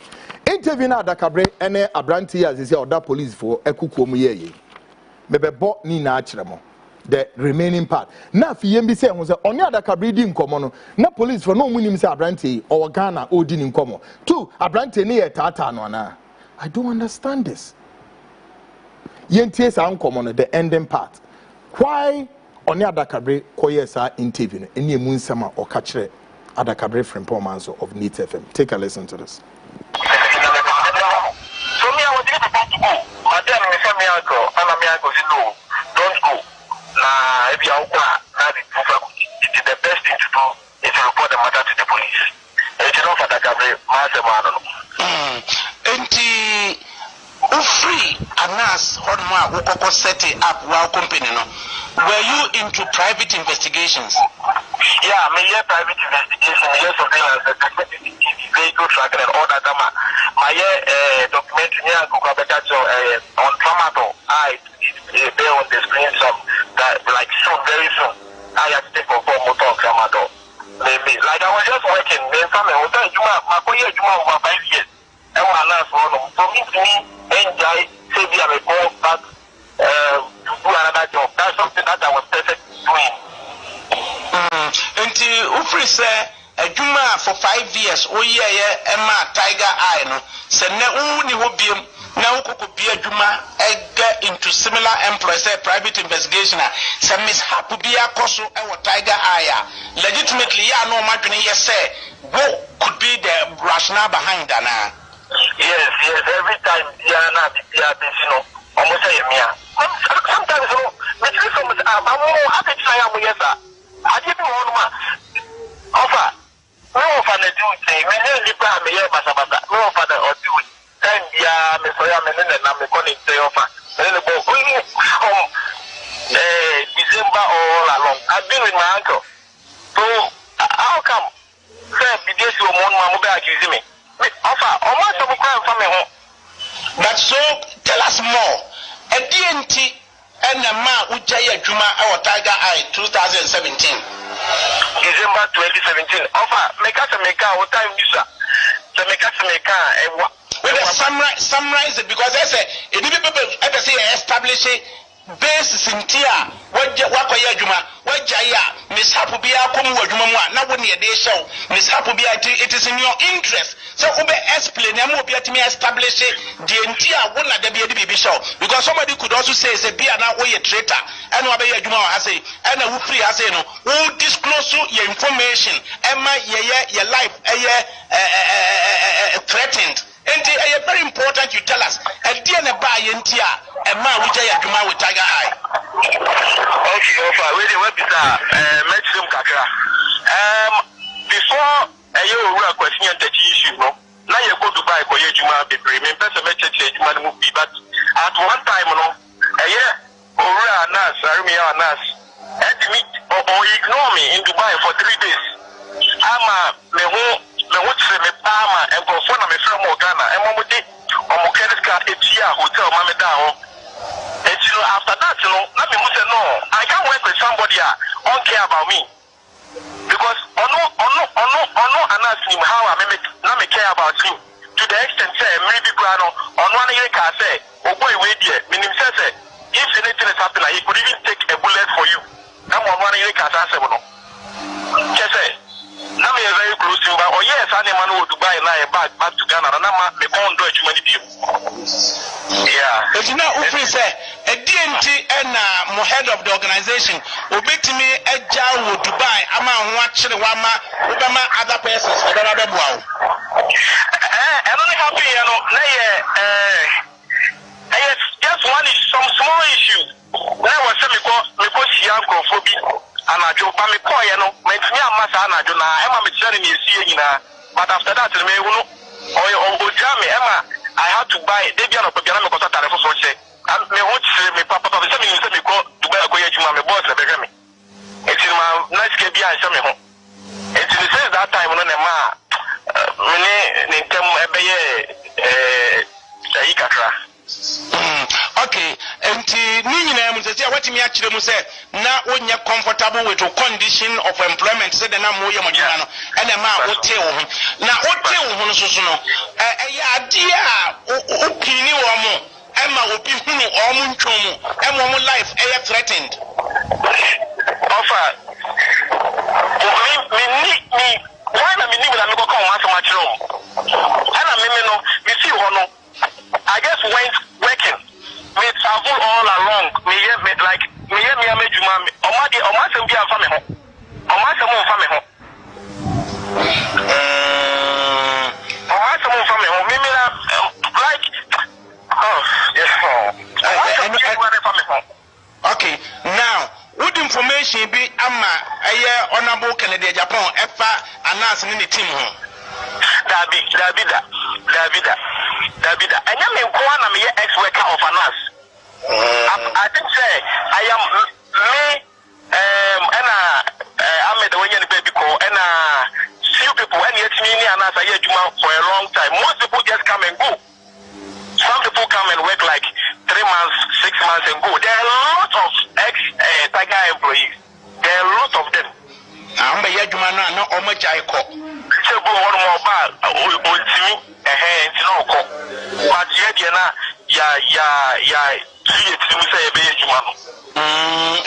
Interview na Dakabre ene abranti as is other police for ekukuomu ye. Mebebo ni na achiremo. The remaining part. Na fiyembi se ho se onye Dakabre di nkomo no. Na police for no munim se abranti or Ghana odi ni nkomo. Two, abranti ne ye tata no na. I don't understand this. Yentie sa nkomo no the ending part. Why onye Dakabre koye sa interview no eni emu nsama o ka kire Dakabre Frimpong of Neat FM. Take a listen to this. Madam, Miss Ameyaw, Ameyaw, no, don't go. Nah, if you are it is the best thing to do is to report the matter to the police. It's enough for the Gabriel, Free Anas Hodma Woko set it up while company. Were you into private investigations? Yeah, me private investigation, surveillance, vehicle tracking and all that. My documentary on Tramato, I there on the screen some that like soon, very soon. I have to take a form of Tramato. Maybe like I was just working, then family will tell you my over 5 years. And for me to enjoy, say we have a go back to do another job. That's something that I was perfect doing. Until Ufri say a Juma for 5 years, oh yeah, Emma Tiger Eye, no, so now only will be now could be a Juma get into similar employees, private investigation. So Miss Hapubia Koso and Tiger Eye. Legitimately, no matter yes, say what could be the rationale behind that. Yes, every time Diana, almost a year. Sometimes, I'm more happy to say, I didn't want to offer. No offer the duty, we nearly buy me here, Masabata. No offer the or do it. Then, yeah, Miss Oyaman and I'm calling the offer. Then the boy going home December all along. I've been with my uncle. So, how come? Say, be this woman, Mamma accusing me. But so tell us more. A DNT and a man Ujaya Juma our Tiger Eye 2017. December 2017. Offer make us a maker what time visa. To make us a maker and what summarize it because I say if people ever say establish it basis in Tia, what Juma, what Jaya, Miss Hapubia come with Juma, now when you're there show, Miss Hapubia, it is in your interest. So, Ube explain, I'm going to establish the entire one at the BB show because somebody could also say, it's a beer now, or a traitor, and what Juma has say, and a free has say, no, who disclose your information, and my your life, threatened. And it's very important you tell us. And then a buy in Tia, and my Juma with Tiger Eye. Okay, offer, really, what is that? Maximum Kakra. Before you were questioning the issue, now you go to buy for your Juma, be premium, person, Juma movie, but at one time, a year, Nas, Aremeyaw Nas, had to meet or ignore me in Dubai for 3 days. I'm a me watch me Palma and go for me from Ghana and one day on my credit card hotel mama down. And after that, let me say no, I can't work with somebody who don't care about me. Because I know and ask him how I make not me care about him. To to the extent say maybe grano on one year can say, oh boy, wait there. Meaning says if anything is happening, he could even take a bullet for you. I'm on 1 year can say no. Just say, now we are very close to him, but oh yes, I man who Dubai and I back to Ghana, and I'm the con Deutsch money deal. Yeah. But you know, if we say a DNT and head of the organization, obey me a jail with Dubai, I'm watching Wama, Obama, other persons, I don't know. I'm only happy, you know, just one is some small issues. Now was because young phobia and I joke, I'm a coy, you know, makes me a massa and I do not, I'm a journey seeing, but after that, me, or Jamie, Emma, I had to buy, they be on a piano because I have for say, and me watch me papa, the same thing you go to buy a coyage, my boss, a baby. It's in my nice KB and some home. It's in the sense that time when I'm okay, and Nina say what me actually say now when you're comfortable with your condition of employment, said the name and a man will tell him. Now, what tell him, idea, Opini or more, Emma will be Emma life threatened. Offer me. Why am I when I'm going to come to my room? And I see one. I just went working. Me travel all along. Me like me Juma. Omadi omasem bi anfa me ho. Omasem anfa me ho. Omasem anfa me ho. Me like okay, now what information be ama honorable Kennedy Japan efa announce in the team ho. Davida. And I'm in Kwana, me ex-worker of Anas. I think say I am me and I'm the way you baby call and few people and yet me Anas I for a long time. Most people just come and go. Some people come and work like 3 months, 6 months and go. There are a lot of ex-Tiger employees. There are a lot of them. I'm a Yajuma no much I call. So go one more bad but yet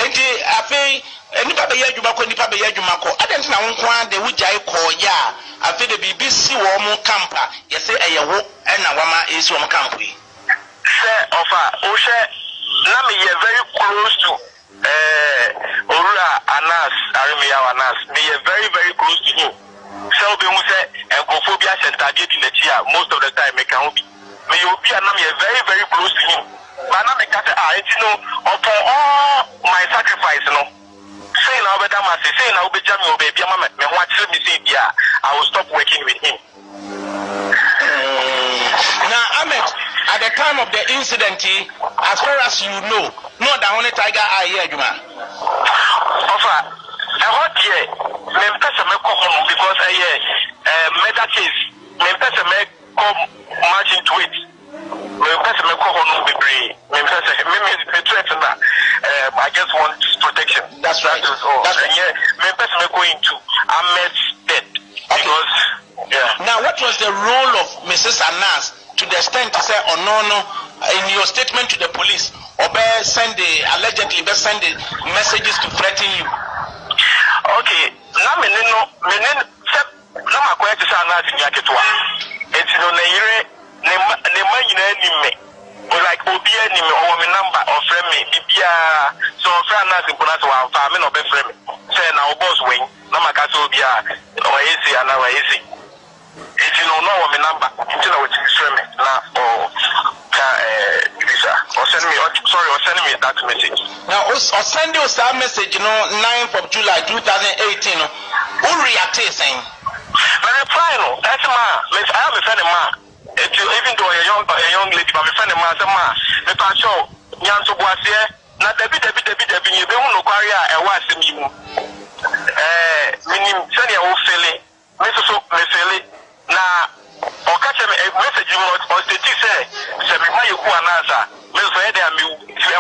see I pay anybody Yajumako. I don't know the which I call ya. I feel the BBC woman camper. You say a walk and a woman is one camp. Say offer Osha Nami very close to Ora Anas, Aremeyaw Anas. Me very, very close to him. So be say encophobia center in the chair most of the time make can be. May you be very, very close to him. But now make upon all my sacrifice, say now better must say now be jamming or baby mama me watch me say yeah, I will stop working with him. Now Ahmed, at the time of the incident, as far as you know, not the only Tiger eye here, Juma. Offer I want here, because mega case, come marching to it. I just want protection. That's right. That's right. Going to Ahmed's death because Now, what was the role of Mrs. Anas to the extent to say, oh no, in your statement to the police, or allegedly send messages to threaten you? Okay, now I'm going to say Anas in Yakitwa. It's like Obia or my number or friend me, so friend Anas in Punato, family or best friend. Say now, boss wing, Namakatobia, or easy and now easy. It's no my number, it's no friend now or send me, or send me that message. Now, or send you that message, 9th of July 2018. Who reacted saying? My reply, that's I have a friend of mine. Even though a young lady, but my friend of mine, the pastor, Nyanto Boisier, not Debbie, you don't know Quarria, and what's the meaning? Meaning, Sanya will fail it, Mrs. Messeli. Now, or catch a message or state say, Semima, you can answer. Miss Fred, I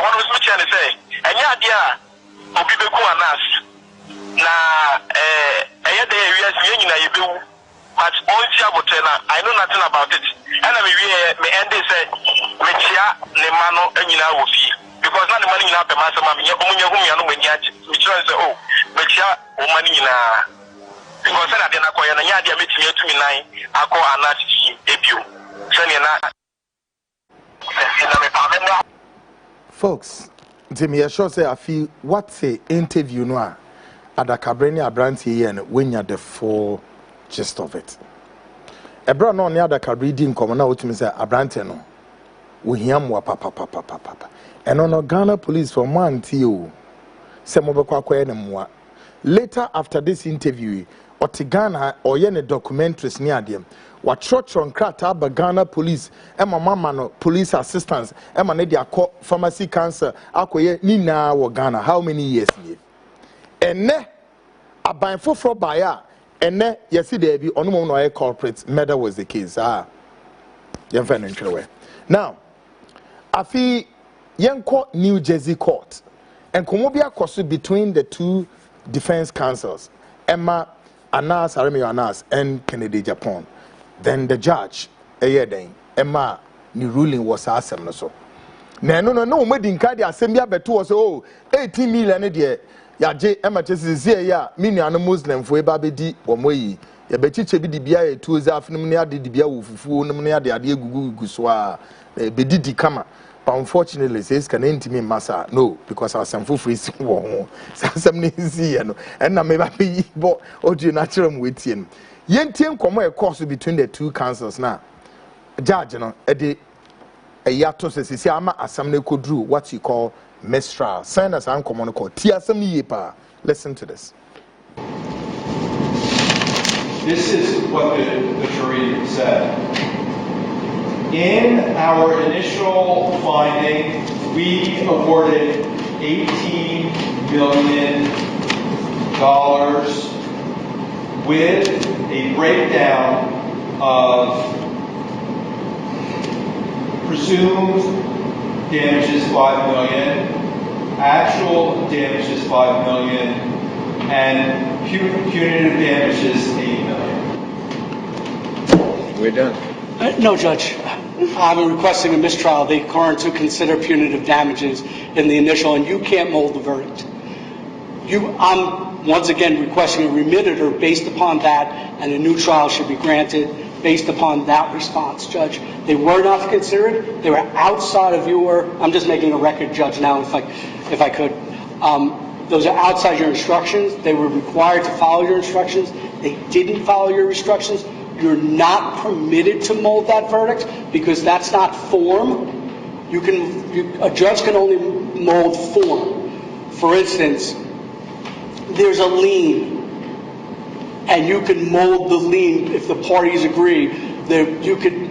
want to switch and say, and yeah, dear, will be the Kuanas. Now, a day, yes, you but I know nothing about it. And me end say me chia ne mano enyina wo fie because na the money nyina pe ma sama me omunye hu me no mani ache me chia say oh me chia o money nyina because na de na koye na nya de metimi atumi nan akọ anati ebio so ne na folks me sure say I feel what's a interview no a adakabreni abranti here and when you the full gist of it. Ebra no ne adakabri di nkomo na otumi say abrante no we hiam wa papa and no Ghana police for manti o se mo bekwa kwaye ne moa later after this interview Otigana or ye ne documentaries ni adem wa trotron krata ba Ghana police ema mama no police assistance ema ne dia call pharmacy cancer akoye ni na wo Ghana how many years ni enne aban foforo baya enne yesi there be ono mo no corporate murder was the case yemfa no ntwewe now afi yenko New Jersey court and komo akoso between the two defense counsels Emma Anas Aremeyaw Anas and Kennedy Japan. Then the judge Emma the ruling was asem so no me dinka dia asem bia beto was 18 million de yaje Emma chese ya me nuano Muslim fo eba bedi omoyi ya bechiche bi di bia e tuoze afenum ne ade di bia wo fufuo num ne ade egugu so a bedi di kama. But unfortunately, says can intimi massa no because our some free wo some easy and na me ba be but odu natural wetin yentiem komo e course between the two councils now judge no e de yato sesi ama asam na kodru what you call mistrial send us an komo no call ti asam ni yepa. Listen to this. This is what the jury said. In our initial finding, we awarded $18 million with a breakdown of presumed damages $5 million, actual damages $5 million, and punitive damages $8 million. We're done. No, Judge. I'm requesting a mistrial. They current to consider punitive damages in the initial, and you can't mold the verdict. I'm once again requesting a remitter based upon that, and a new trial should be granted based upon that response, Judge. They were not considered. They were outside of your. I'm just making a record, Judge, now, if I could. Those are outside your instructions. They were required to follow your instructions. They didn't follow your instructions. You're not permitted to mold that verdict because that's not form. A judge can only mold form. For instance, there's a lien, and you can mold the lien if the parties agree. You could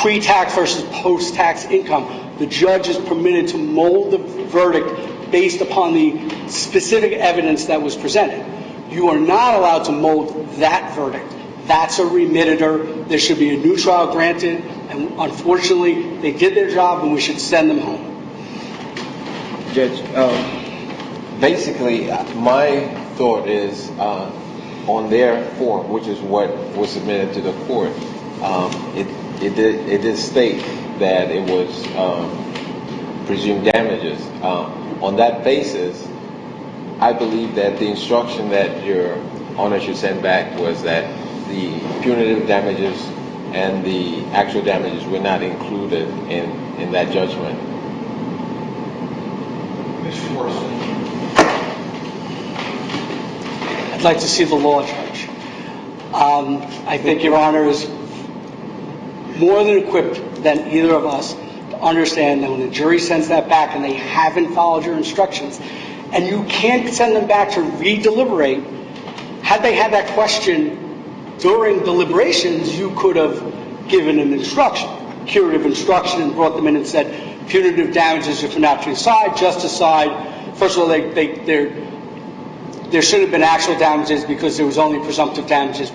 pre-tax versus post-tax income. The judge is permitted to mold the verdict based upon the specific evidence that was presented. You are not allowed to mold that verdict. That's a remitter. There should be a new trial granted, and unfortunately, they did their job, and we should send them home. Judge, basically, my thought is on their form, which is what was submitted to the court. It did state that it was presumed damages. On that basis, I believe that the instruction that Your Honor should send back was that the punitive damages and the actual damages were not included in that judgment. Mr. Morrison. I'd like to see the law, Judge. I think Your Honor is more than equipped than either of us to understand that when the jury sends that back and they haven't followed your instructions, and you can't send them back to re-deliberate, had they had that question during deliberations, you could have given an instruction, curative instruction, and brought them in and said, punitive damages if not to decide, just decide. First of all, there should have been actual damages because there was only presumptive damages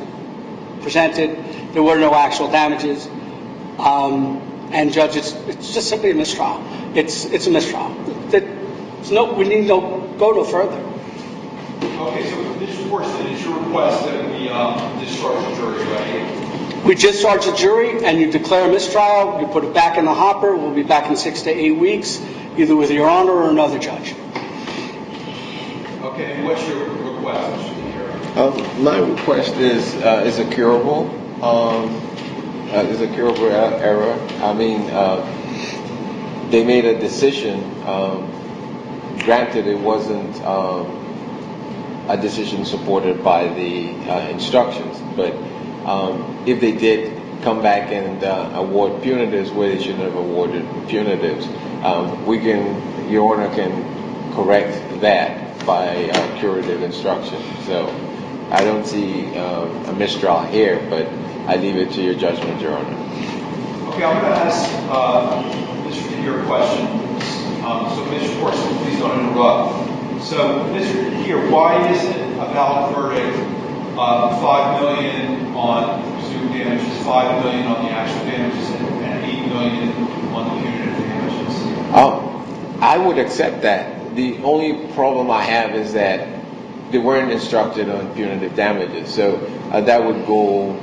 presented. There were no actual damages. And Judge, it's just simply a mistrial. It's a mistrial. We need to go no further. Okay, so Mr. Corson, it's your request that we discharge the jury, right? We discharge the jury and you declare a mistrial, you put it back in the hopper, we'll be back in 6 to 8 weeks, either with your honor or another judge. Okay, and what's your request, Mr. My request is a curable, error. I mean, they made a decision. Granted, it wasn't a decision supported by the instructions, but if they did come back and award punitives where they shouldn't have awarded punitives, Your Honor can correct that by curative instruction. So I don't see a mistrial here, but I leave it to your judgment, Your Honor. Okay, I'm going to ask Mr. Tahir a question. So, Mr. Corson, please don't interrupt. So, Mr. Tahir, why isn't a valid verdict $5 million on presumed damages, $5 million on the actual damages, and $8 million on the punitive damages? I would accept that. The only problem I have is that they weren't instructed on punitive damages, so that would go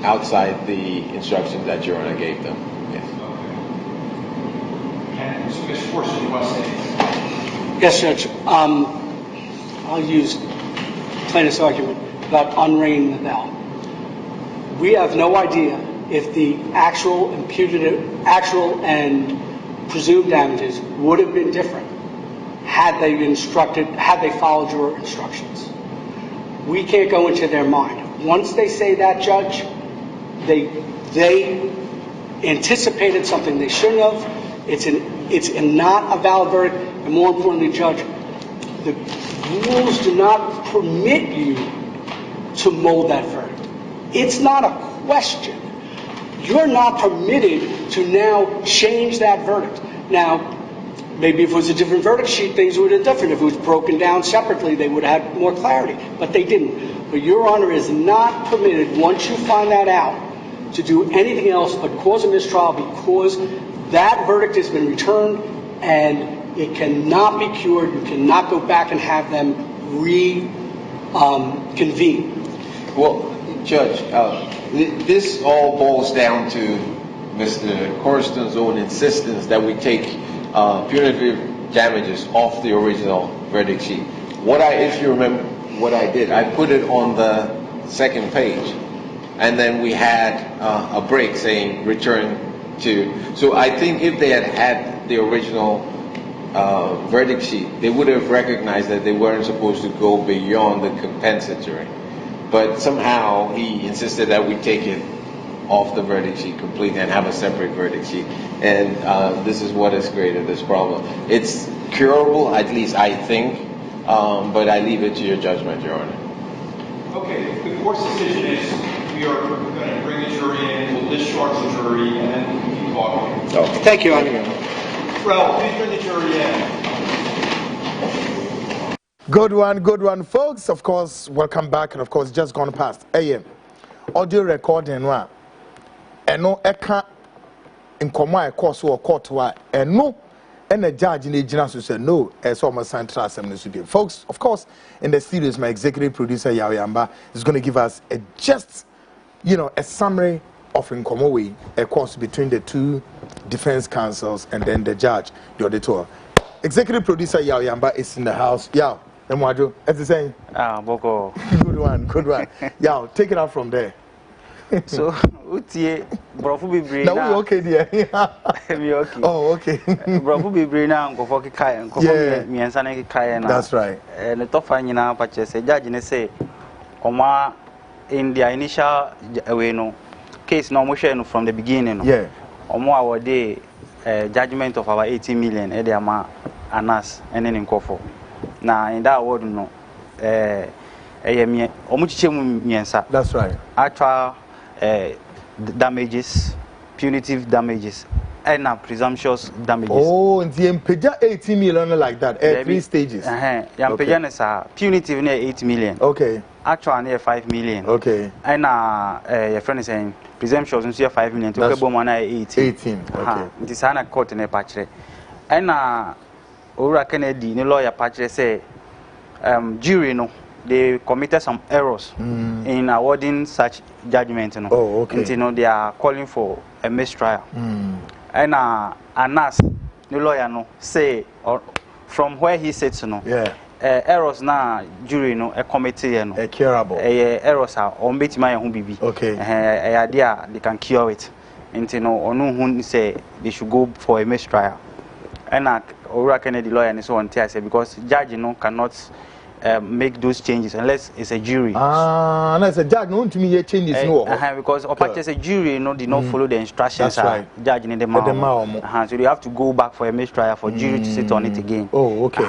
outside the instructions that Your Honor gave them. Yes. Okay. And so, Mr. Corson, you want to say anything? Yes, Judge. I'll use plaintiff's argument about unringing the bell. We have no idea if the actual and presumed damages would have been different had they followed your instructions. We can't go into their mind. Once they say that, Judge, they anticipated something they shouldn't have. It's not a valid verdict, and more importantly, Judge, the rules do not permit you to mold that verdict. It's not a question. You're not permitted to now change that verdict. Now, maybe if it was a different verdict sheet, things would have been different. If it was broken down separately, they would have had more clarity. But they didn't. But Your Honor is not permitted, once you find that out, to do anything else but cause a mistrial, because that verdict has been returned and it cannot be cured. You cannot go back and have them reconvene. Well, Judge, this all boils down to Mr. Corriston's own insistence that we take punitive damages off the original verdict sheet. If you remember what I did, I put it on the second page, and then we had a break saying return to. So I think if they had the original verdict sheet, they would have recognized that they weren't supposed to go beyond the compensatory. But somehow he insisted that we take it off the verdict sheet completely and have a separate verdict sheet. And this is what has created this problem. It's curable, at least I think, but I leave it to your judgment, Your Honor. Okay, the court's decision is we are going to bring the jury in, we'll discharge the jury, and then we keep talking. Okay. Thank you, Your Honor. Well, please bring the jury in. Good one, folks. Of course, welcome back, and of course, just gone past. Audio recording, and no, eka in command, course, or court, and no, and the judge in the general said no, as almost central assembly. Folks, of course, in the series, my executive producer Yawayamba is going to give us a summary of Nkomowe, a course between the two defense counsels and then the judge, the auditor. Executive producer Yawayamba is in the house. Yaw, Mwaju, as the saying. Boko. Good one. Yaw, take it out from there. So, Utie, Brofu Bibri. Now we okay, dear. We okay. Oh, okay. Brofu Bibri now, Kofoki Kai, Kofoki, me and Saneki Kai. That's right. And the top finding now, purchase a judge in say, Oma in the initial case, no motion from the beginning. Yeah. Omo our day judgment of our 18 million, Ediama Anas, and then in Kofo. Now, in that word, no, that's right. Actual damages, punitive damages, and presumptuous damages. Oh, and the Mpeja 18 million like that at 3 stages. Mpeja is punitive near 8 million. Okay. Actual near 5 million. Okay. And your friend is saying presumptuous near 5 million. To get bomb 18. 18. Okay. This is a court in a patch. And Ora Kennedy, the lawyer patch say, jury no. they committed some errors in awarding such judgment. Oh, okay. And they are calling for a mistrial. And Anas, the lawyer, say from where he sits, errors na jury a committee curable errors are on bit my own baby. Okay. Idea they can cure it. And who say they should go for a mistrial. And Ora Kennedy lawyer and so on say because judge cannot make those changes unless it's a jury. Unless a judge no to me changes because as a jury did not follow the instructions. That's right. Judge in the mouth. So they have to go back for a mistrial for jury to sit on it again. Oh, okay.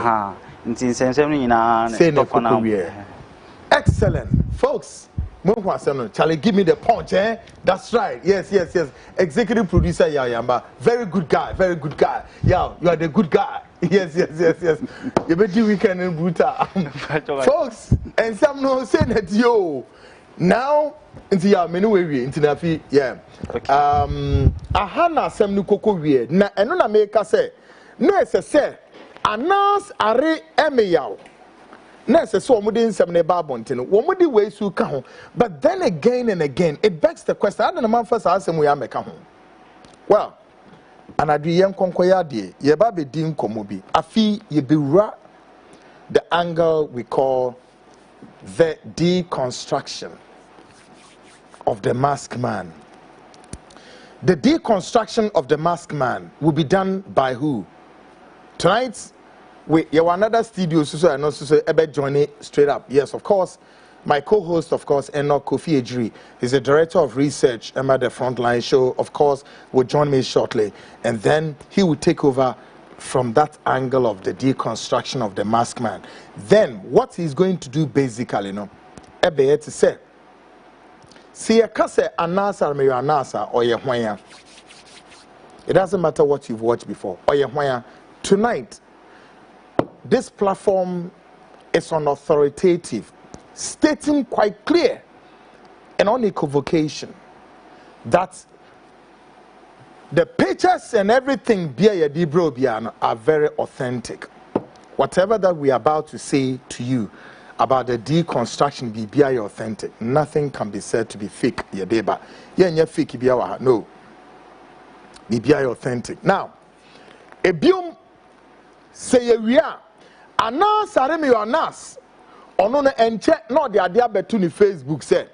Excellent, folks. Charlie, give me the punch, eh? That's right. Yes. Executive producer Yayamba, very good guy. Yeah, you are the good guy. Yes. You bet you weekend in Bruta, folks. And some no say that yo. Now into your menu we into nafi yeah. Okay. Ahana sem no koko we na eno na make say no say announce Aremeyaw. Nurse so omudin sem ne babonte no womudi we su ka ho but then again and again it begs the question I don't know first asem we ameka ho well anadu yen konkoya de ye ba be din komo bi afi ye bewura the angle we call the deconstruction of the masked man. The deconstruction of the masked man will be done by who? Tonight we have another studio, so I know so ebe joining straight up. Yes, of course. My co-host, of course, Enoch Kofi Ejiri, is the director of research at the Frontline show. Of course, will join me shortly, and then he will take over from that angle of the deconstruction of the masked man. Then, what he's going to do basically, ebe to say, see a kase anasa or anasa or yehwaya. It doesn't matter what you've watched before or yehwaya. Tonight, this platform is unauthoritative, stating quite clear and unequivocation that the pictures and everything are very authentic. Whatever that we are about to say to you about the deconstruction be authentic. Nothing can be said to be fake. Fake no. Be authentic. Now, a biom say we are Anas Aremeyaw Anas ono na enche no de ade abetu ni Facebook say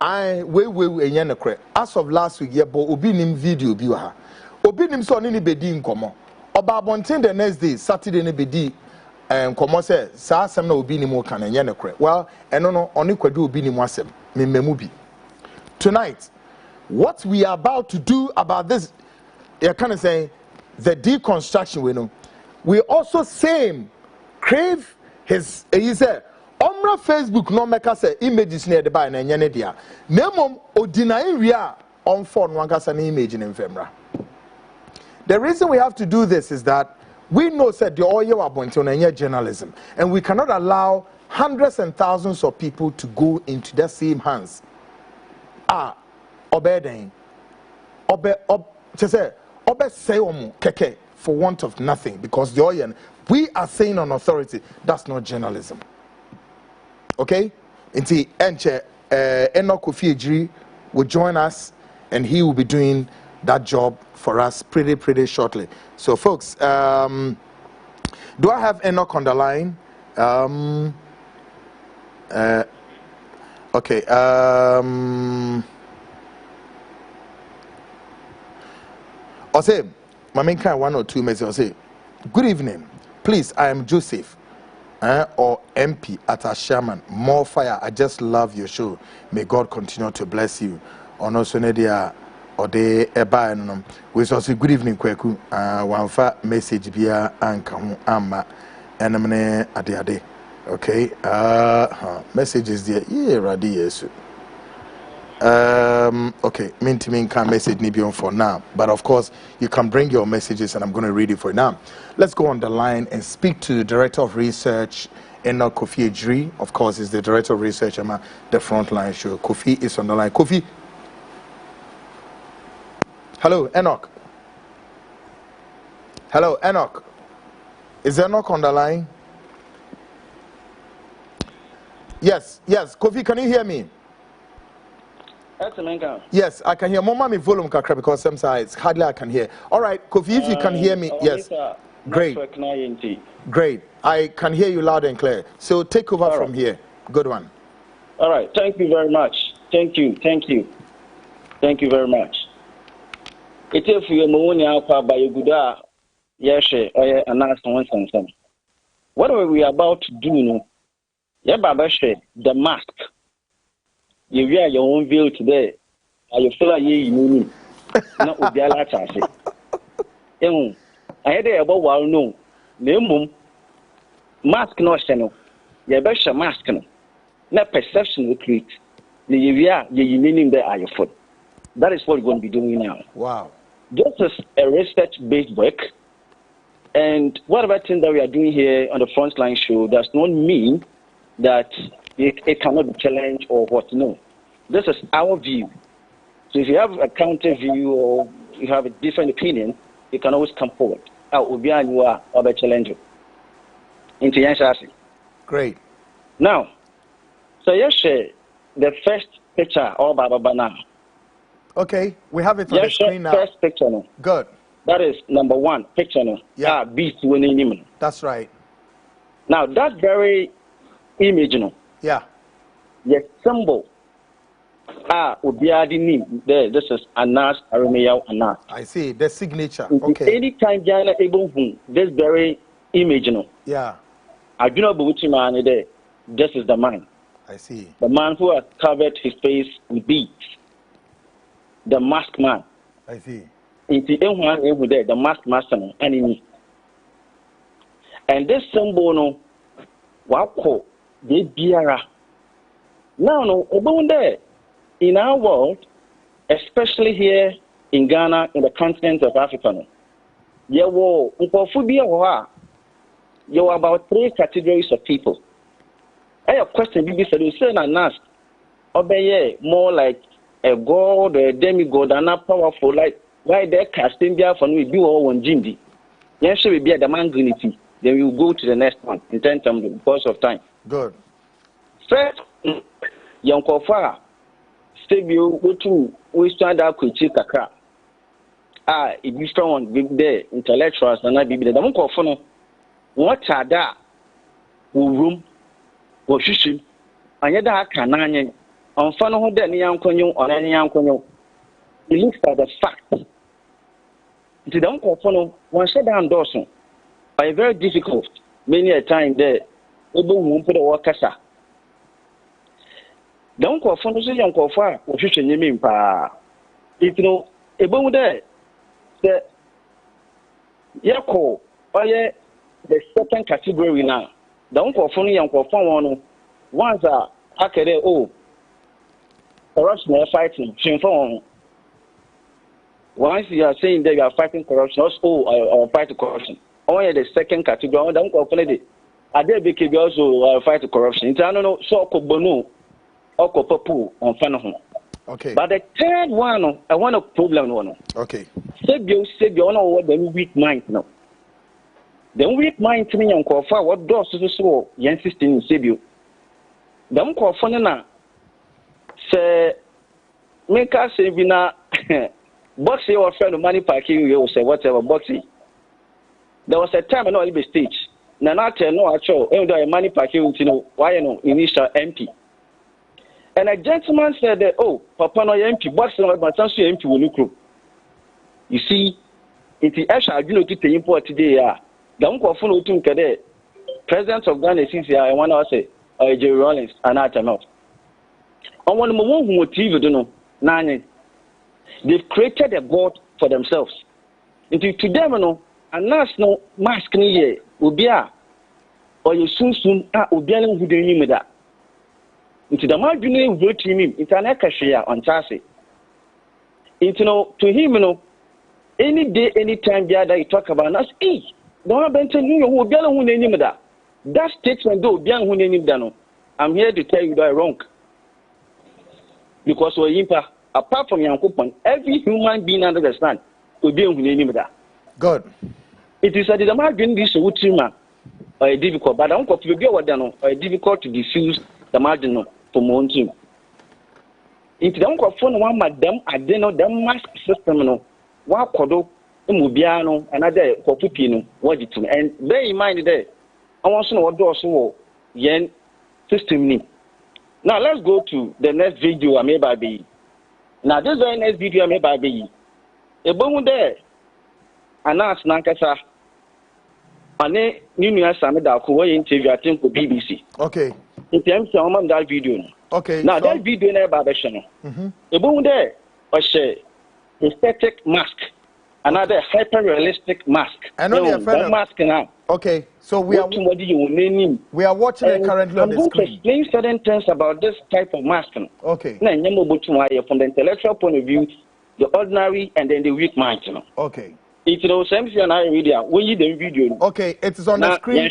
I we enye ne kre as of last week yebo obi nim video bi wa ha obi nim so oni ni bedi nkomo oba abonten the next day Saturday ne bedi nkomo say sa asem na obi nim ka na enye ne kre well eno no oni kwadu obi nim asem mememu bi. Tonight what we are about to do about this you kind of saying the deconstruction we also same crave his he said omra Facebook no make us images near the by na nyane dia nemom odinai wi a on phone one kasa na image in femra. The reason we have to do this is that we know said the oil abonte on journalism and we cannot allow hundreds and thousands of people to go into the same hands obeden say keke for want of nothing because the oil we are saying on authority that's not journalism. Okay? Until Enoch Kofi Ejiri will join us and he will be doing that job for us pretty shortly. So folks, do I have Enoch on the line? Okay. I'll say my main kind 1 or 2 messages. I'll say, good evening. Please, I am Joseph or MP at our Sherman. More fire. I just love your show. May God continue to bless you. On also Nadia or the Eba. We say good evening, Kwaku. One fa message bia anka amma enamne ade. Okay. Messages there. Yeah, ready yes. Okay, mean can message Nibion for now, but of course you can bring your messages and I'm going to read it for you now. Let's go on the line and speak to the director of research, Enoch Kofi Ejiri. Of course, is the director of research at the Frontline show. Kofi is on the line. Kofi, hello, Enoch. Hello, Enoch. Is Enoch on the line? Yes, Kofi, can you hear me? Yes, I can hear. Mama, me volume kakra because sometimes hardly I can hear. All right, Kofi, if you can hear me, yes. Great. Great. I can hear you loud and clear. So take over from here. Good one. All right. Thank you very much. Thank you very much. It is for your money by your good. Yes, I announced one something. What are we about to do now? Yeah, Baba, the mask. You wear your own veil today. Are you feel like you not with the last I had about well known. Minimum mask no channel. You better mask no. Not perception will create. The area you meaning there are your foot. That is what we're going to be doing now. Wow. This is a research-based work. And whatever thing that we are doing here on the Frontline show does not mean that it cannot be challenged or what. No. This is our view. So if you have a counter view or you have a different opinion, you can always come forward. Challenge. Great. Now, so yes, the first picture all Baba now. Okay, we have it on the screen now. First picture now. Good. That is number one picture now. Yeah. Beast winning. That's right. Now that very image now. Yeah. The symbol. This is Annas, Aremeyaw, Annas. I see the signature. Okay. Anytime you are able to this very image now. Yeah. I do not believe man there. This is the man. I see. The man who has covered his face with beads. The masked man. I see. The masked master enemy. And this symbol no wako de biara. Now no about there in our world, especially here in Ghana, in the continent of Africa, there were about 3 categories of people. I have a question, Bibi said, you say and ask, obey more like a god or a demigod and not powerful, like why they're casting there for we do all one Jindi. Yes, we be at the mangunity. Then we will go to the next one in terms of the course of time. Good. First, young Kofa, Stable, go to we stand up with Chikaka. If you strong big there, intellectuals and I be the Monkofono. What are that? Room, or shishim, and yet I can on Fano then young conyo or any young conyo. He looks at the fact. To the Monkofono, one shut down Dawson. By very difficult, many a time there, able won't put a worker. Don't call for the young call for what you should name pa. If you know, able there, the Yako, or the second category now. Don't call for young call for one. Once I can corruption are fighting, shameful. Once you are saying that you are fighting corruption, also fight corruption. Only the second category, don't call for it. I did be also fight corruption. I don't know, so Kobono or Kopapu on Fanaho. Okay. But the third one, I want a problem one. Okay. Say you know what the weak mind now. The weak mind to me on Kofa, what does so Yan sister in Sibu. The uncle Fonana say, make us say, Vina boxing or friend of money parking, you say whatever boxing. There was a time I know I'll be stage. Nanate no actual, and I money parking, you know, why no initial MP. And a gentleman said that, oh, Papa no MP, boxing but also MP will look. You see, it's the actual you know to import today. The uncle of Funo Tunkade, President of Ghana since I want to say, Jerry Rollins, and I not. On one more motive, you know, Nani. They've created a God for themselves. Into to them, you know, and last no mask ni will be or you soon will be able to do that. Into the margin vote him into an ekashia on Chassis. Into no to him, you know, any day, any time that you talk about us, don't have been telling you who be able to name that. That statement though, be able to name that. I'm here to tell you that wrong. Because we're apart from your coupon, every human being under the sun will be able to name that. Good. It is a margin this would or difficult, but I don't copy or difficult to diffuse the margin for Monty. If don't go for one, madam, I didn't know the mask system, no, what codo, Mubiano, another Copupino, what it to me. And bear in mind that I want to know what doors so yen system. Now let's go to the next video I made by B. Now this very next video I made by B. A bone there. Announce Nankasa. Ane New Samida who interview I think for BBC. Okay. In terms of that video. Okay. Now that video never babation. A bone there was a prosthetic mask. Another hyper realistic mask. I know the mask now. Okay. So we are watching it currently on the screen. I'm going to explain certain things about this type of mask. Okay. Now, from the intellectual point of view, the ordinary and then the weak mind. Okay. It's the same thing I read here. When you the video. Okay, it is on the screen.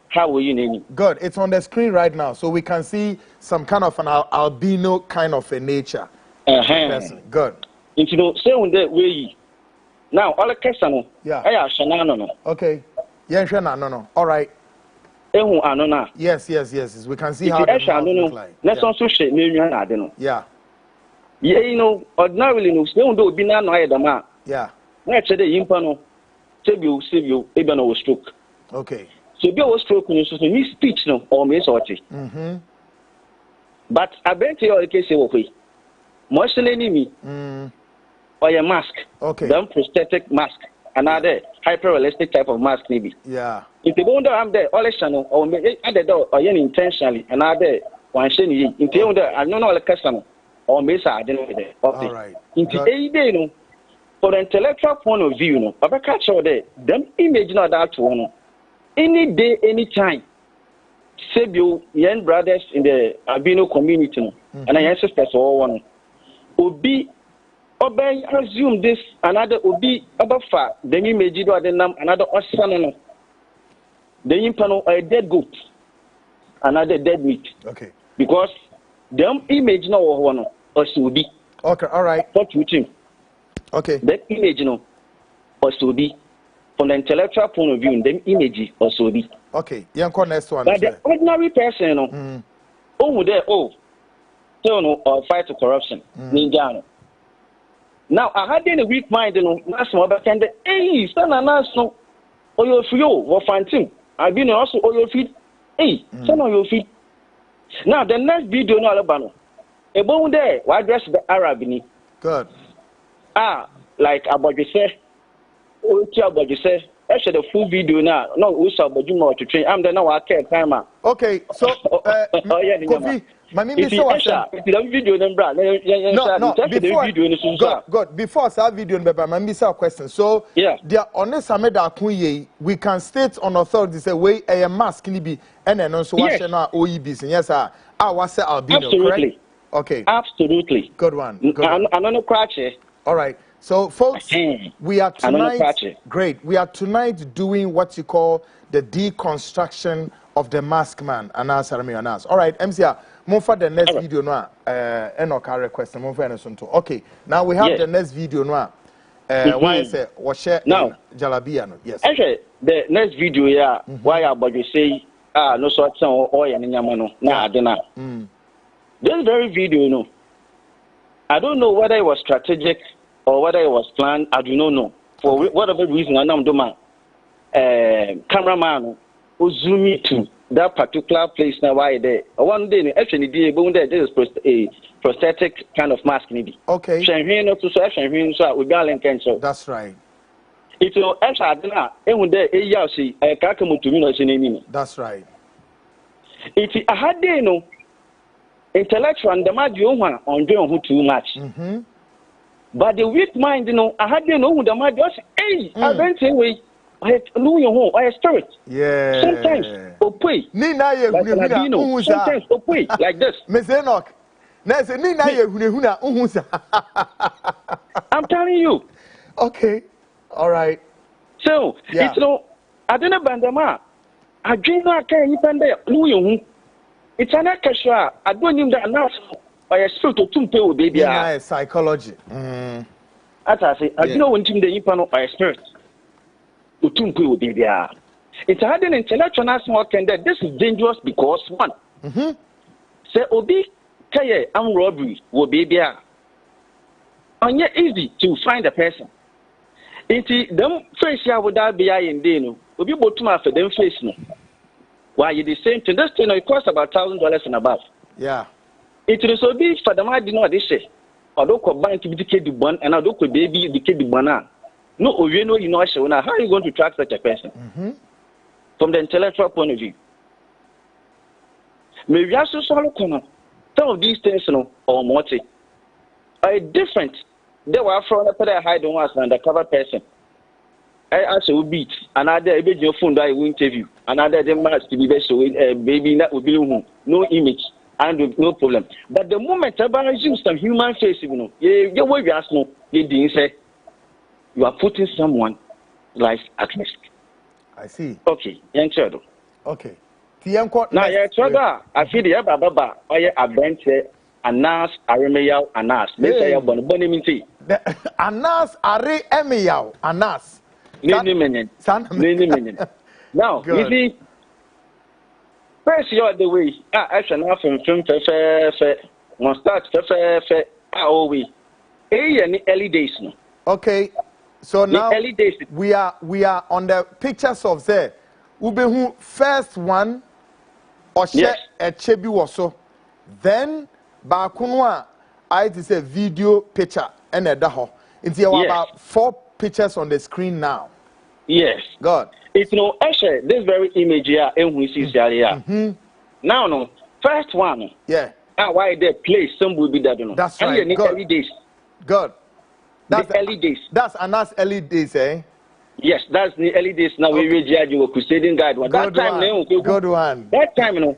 How will you name it? Good. It's on the screen right now, so we can see some kind of an albino kind of a nature. Good. It's the same way. Now, all the question. Yeah. No. Okay. Yeah, no. All right. Yes. We can see how the mouth looks like. Let's also share Yeah. Yeah, you know, ordinarily, no, don't be none of them. Yeah. Let's say the impano, save you, even a stroke. Okay. So be a stroke when you speech, no, or miss or But I bet you all case okay. Most enemy or a mask. Okay. Then prosthetic mask. Another hyper realistic type of mask, maybe. Yeah. If you don't have the all channel or at the door or intentionally, another one shiny, if you don't, I don't know the customer or miss, I don't know. All right. In for the intellectual point of view, no, but I catch all that. Them image not that one. Any day, any time. Save you young brothers in the albino community, and I sisters all one. Obi, Obey assume this another Obi about far. Then you may do another son. The impano a dead goat, another dead meat. Okay. Because them image no one or should be. Okay. All right. What you think? Okay. That image no or should be. From the intellectual point of view, them image or should be. Okay. Yanko next one. But the ordinary person, or fight to corruption. Ninja. Now I had a weak mind, national back and hey, son and national or your feel or find him. I've been also all your feet. Hey, son on your feet. Now the next video no Alabama. A bone there, why dress the Arab in it? Good. Like about you say, about you say, actually the full video now. No, we saw about you more to train. I'm the now I care timer. Okay, so Kofi, video good. Before that video, my question. So yeah, the honest Amedakunye, we can state on authority say way a mask can be and then also watch na OEBs. Yes, sir. I was albino. Absolutely. Correct? Okay. Absolutely. Good one. I'm not crutch. All right. So, folks, we are tonight. Great. We are tonight doing what you call the deconstruction of the mask man. Anas Aremeyaw. All right, MCA. Move for the next video now. Enoka request. Move for anything too. Okay. Now we have the next video now. Why is it? Now Jalabia. Yes. Actually, the next video yeah. Why about you say no sort of oil and yamano. Nah, I don't know. This very video, no. I don't know whether it was strategic or whether it was planned. I do not know. For whatever reason, I know the cameraman who zoom me to that particular place now. Why there? One day, actually, this is a prosthetic kind of mask, maybe. Okay. That's right. It will actually, I don't know. That's right. It I had no. Intellectual and the magic on doing who too much. But the weak mind, I had to know who the magic was. Hey, I went away. I had know your home, I spirit. Yeah. Sometimes, opay. Sometimes, opay, like this. Miss Enoch. I'm telling you. Okay. All right. So, it's no, I don't know, Bandama. I dream not carry you there. It's an extra. I don't need that enough. By a spirit of two people, baby. Yeah, psychology. As I say, I don't know when the impano by a spirit. Two people, baby. It's hard an intellectual national can that this is dangerous because one. Say obi kaye am robbery wo baby a. Onye easy to find the person. Inti them face ya would be in day no. Obi botuma for them face no. Why you the same thing? This thing it costs about $1,000 and above. Yeah. It is obi for the man did not say. Odoko bank be the bon and Odoko baby the bona. No, you know how are you going to track such a person? From the intellectual point of view. Maybe I some of these things or multi are different. They were from the hide on us an undercover person. I also will beat another your phone that I will interview. Another them must be best baby that will be no image and no problem. But the moment I use some human face, you way you ask no, you didn't say you are putting someone's life at risk. I see. Okay, okay. Now, I feel the Baba, I bench Anas, Aremeyaw, Anas. Let's say Bonimiti. Anas, Aremeyaw, Anas. Now, you see, first you're the way. I shall not film fair, must start fair, early days. Okay, so now we are on the pictures of the Ubehu first one. Or share a chebi waso. Then Bakunwa I just a video picture and a daho. It's about 4 pictures on the screen now. Yes. God. It's actually this very image here and we see here. Now no. First one. Yeah. Why they play some will be that That's right. And early days. God. That's the early days. That's Anas early days, eh? Yes, that's the early days. Now we read your crusading guide. That time, good one. That time,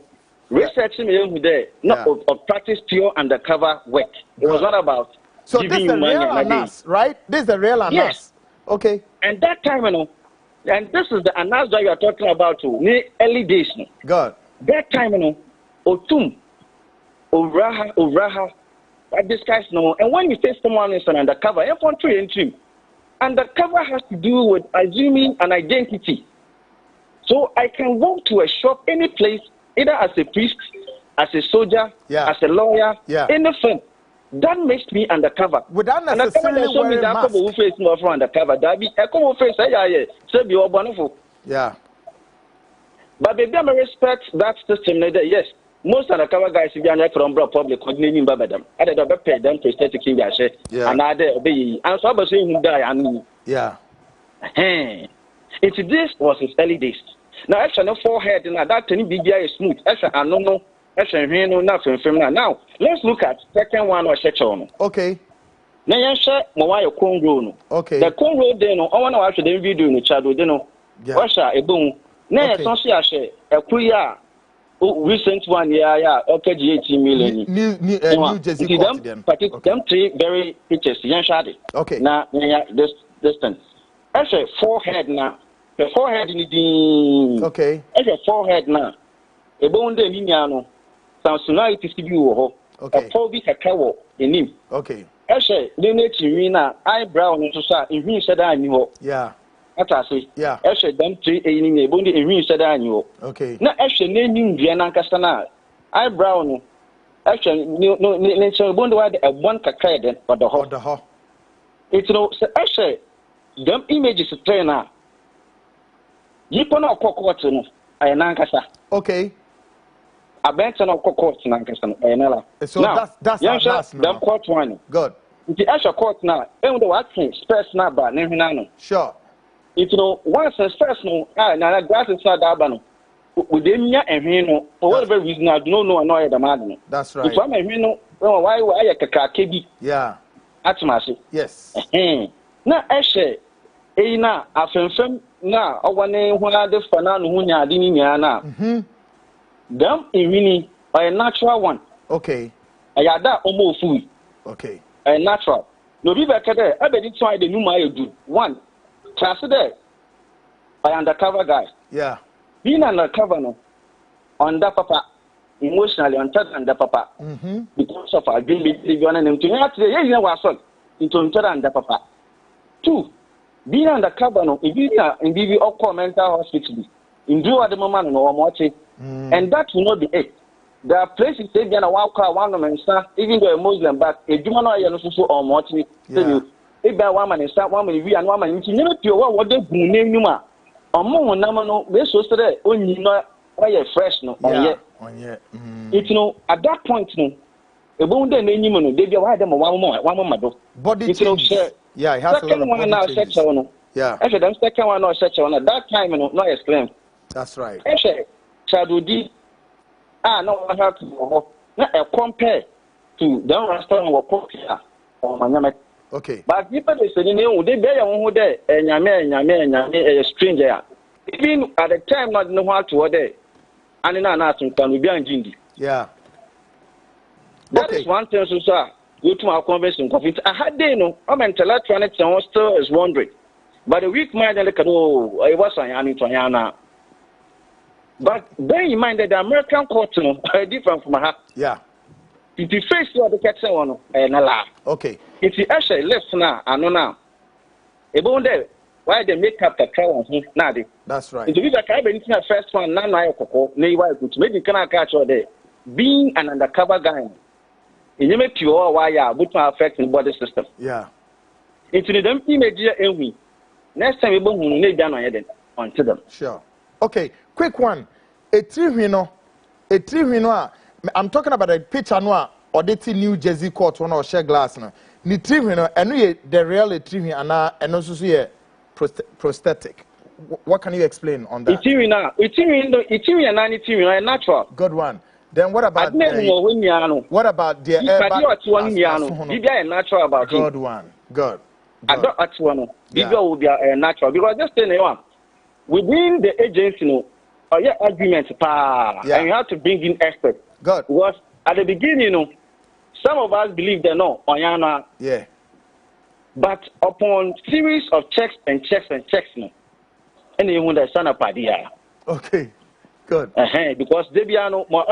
researching there, not of practice pure undercover work. It was not about so this is the real Anas, right? This is the real Anas. Yes. Okay. And that time, and this is the Anas that you are talking about too. Early days. God. That time, Otum, Uraha, this guy's no. And when you say someone is an undercover, infantry entry. Undercover has to do with assuming an identity. So I can walk to a shop, any place, either as a priest, as a soldier, as a lawyer, anything. That makes me undercover. Without necessarily wearing a mask. Undercover. Yeah. But baby, I respect that system. Yes. Most undercover guys, if you are from public, coordinating Babadam, I don't know, pay them prosthetic in their share, and I obey. And so I was saying, who die, and yeah. It's this was his early days. Now, actually, no forehead, and that any BBI is smooth. Actually, I don't know, actually, no, nothing from now. Now, let's look at second one or section. Okay. Now, you share Mawai Congo. Okay. The Congo, they know, I want to watch the video in the channel, they know. Russia, a boom. Now, I see a queer. Recent one, okay, 18 million. New Jersey court, them 3 very pictures, okay. Now, this distance. Actually, forehead now. The forehead in the. Okay. Actually, forehead now. A bone de Miniano. Some tonight is to you. Okay. A 4 week a cow in him. Okay. Actually, the next arena, eyebrow, and so in him said I knew. Yeah. Yeah. Actually, them 3 in a bone in him said I knew. Okay. Now, actually, naming Vienna Castana. Eyebrow, no. Actually, no, nature wonder why a one cacred or the hot. It's no, actually, them images of trainer. You put no cockwater, I nankasa. Okay. A benton of cockwater, nankasa, so that's the court one. Good. The actual court now, and the watching space number, Nehinano. Sure. It's no once and first no, now grass is not Dabano. Within ya and Hino, for whatever reason, I don't know annoy the madman. That's right. If I'm a Hino, why I a yeah. That's massive. Yes. Now, actually, now, I feel now, I want to know this Fanano Hunya Diniana. Them in Winnie by a natural one. Okay. I had that almost food. Okay. A natural. No, be back there. I bet it's why the new Maya do. One. Class there by undercover guys. Yeah. Being undercover no under papa emotionally on top under papa. Because of our dream and to have to you know into under papa. 2. Being undercover no if you are in the mental hospital in do at the moment no more and that will not be it. there are places they be na walk one man sta even though a Muslim but a Juma no ya no so or motini say you e ba one man sta one man wi and one man nti nyina pio what dey gun na enuma omo nam no we so say onyi no why fresh no onye it no at that point no e bo dey na enyim no dey be why dem one do body change yeah, it has a lot of body changes. Yeah. Actually, them second one not such one. At that time, not explained. That's right. Actually, Chadudi, no, I have to compare to the restaurant or popular or Manyamet. Okay. But people they say, they bear who there, and Yame, a stranger. Even at the time, not know how to order, and in an answer can be on Jindi. Yeah. That is one thing, so sir. Go to our conversation. I had they know. I'm intellectual still is wondering. But the weak mind and I was on. But bear in mind that the American courts are different from her. Yeah. If you face the catcher one and allow. Okay. If you actually left now, I know now. About there, why they make up the crowd now? That's right. If you look at the first one, now I could maybe can catch all day. Being an undercover guy. You make pure wire, but affect the body system. Yeah. Into them image and next time we won't need down onto them. Sure. Okay, quick one. A tree I'm talking about a picture noir or the New Jersey court one or share glass. Ni tree and the real tree and also see prosthetic. What can you explain on that? It's natural. Good one. Then what about the natural about good one? Good. I don't actually know. Will be natural because just tell you within the agency, agreements, and you have to bring in experts. Good. Because at the beginning, some of us believe they know Oyana. Yeah. But upon series of checks, and and even the son of Padia. Okay. Good. Because they be no more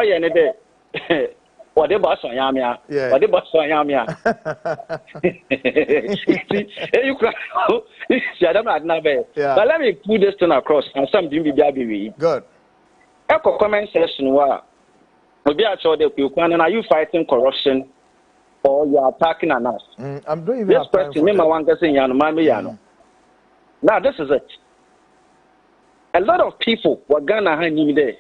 or the boss on Yamia. Yeah. Or the boss on Yamia. You cry. But let me put this thing across and something be good. Echo comment section where be actually the are you fighting corruption or you are attacking an us? I'm doing this question. Remember one saying Yano. Now this is it. A lot of people were Ghana hanging there.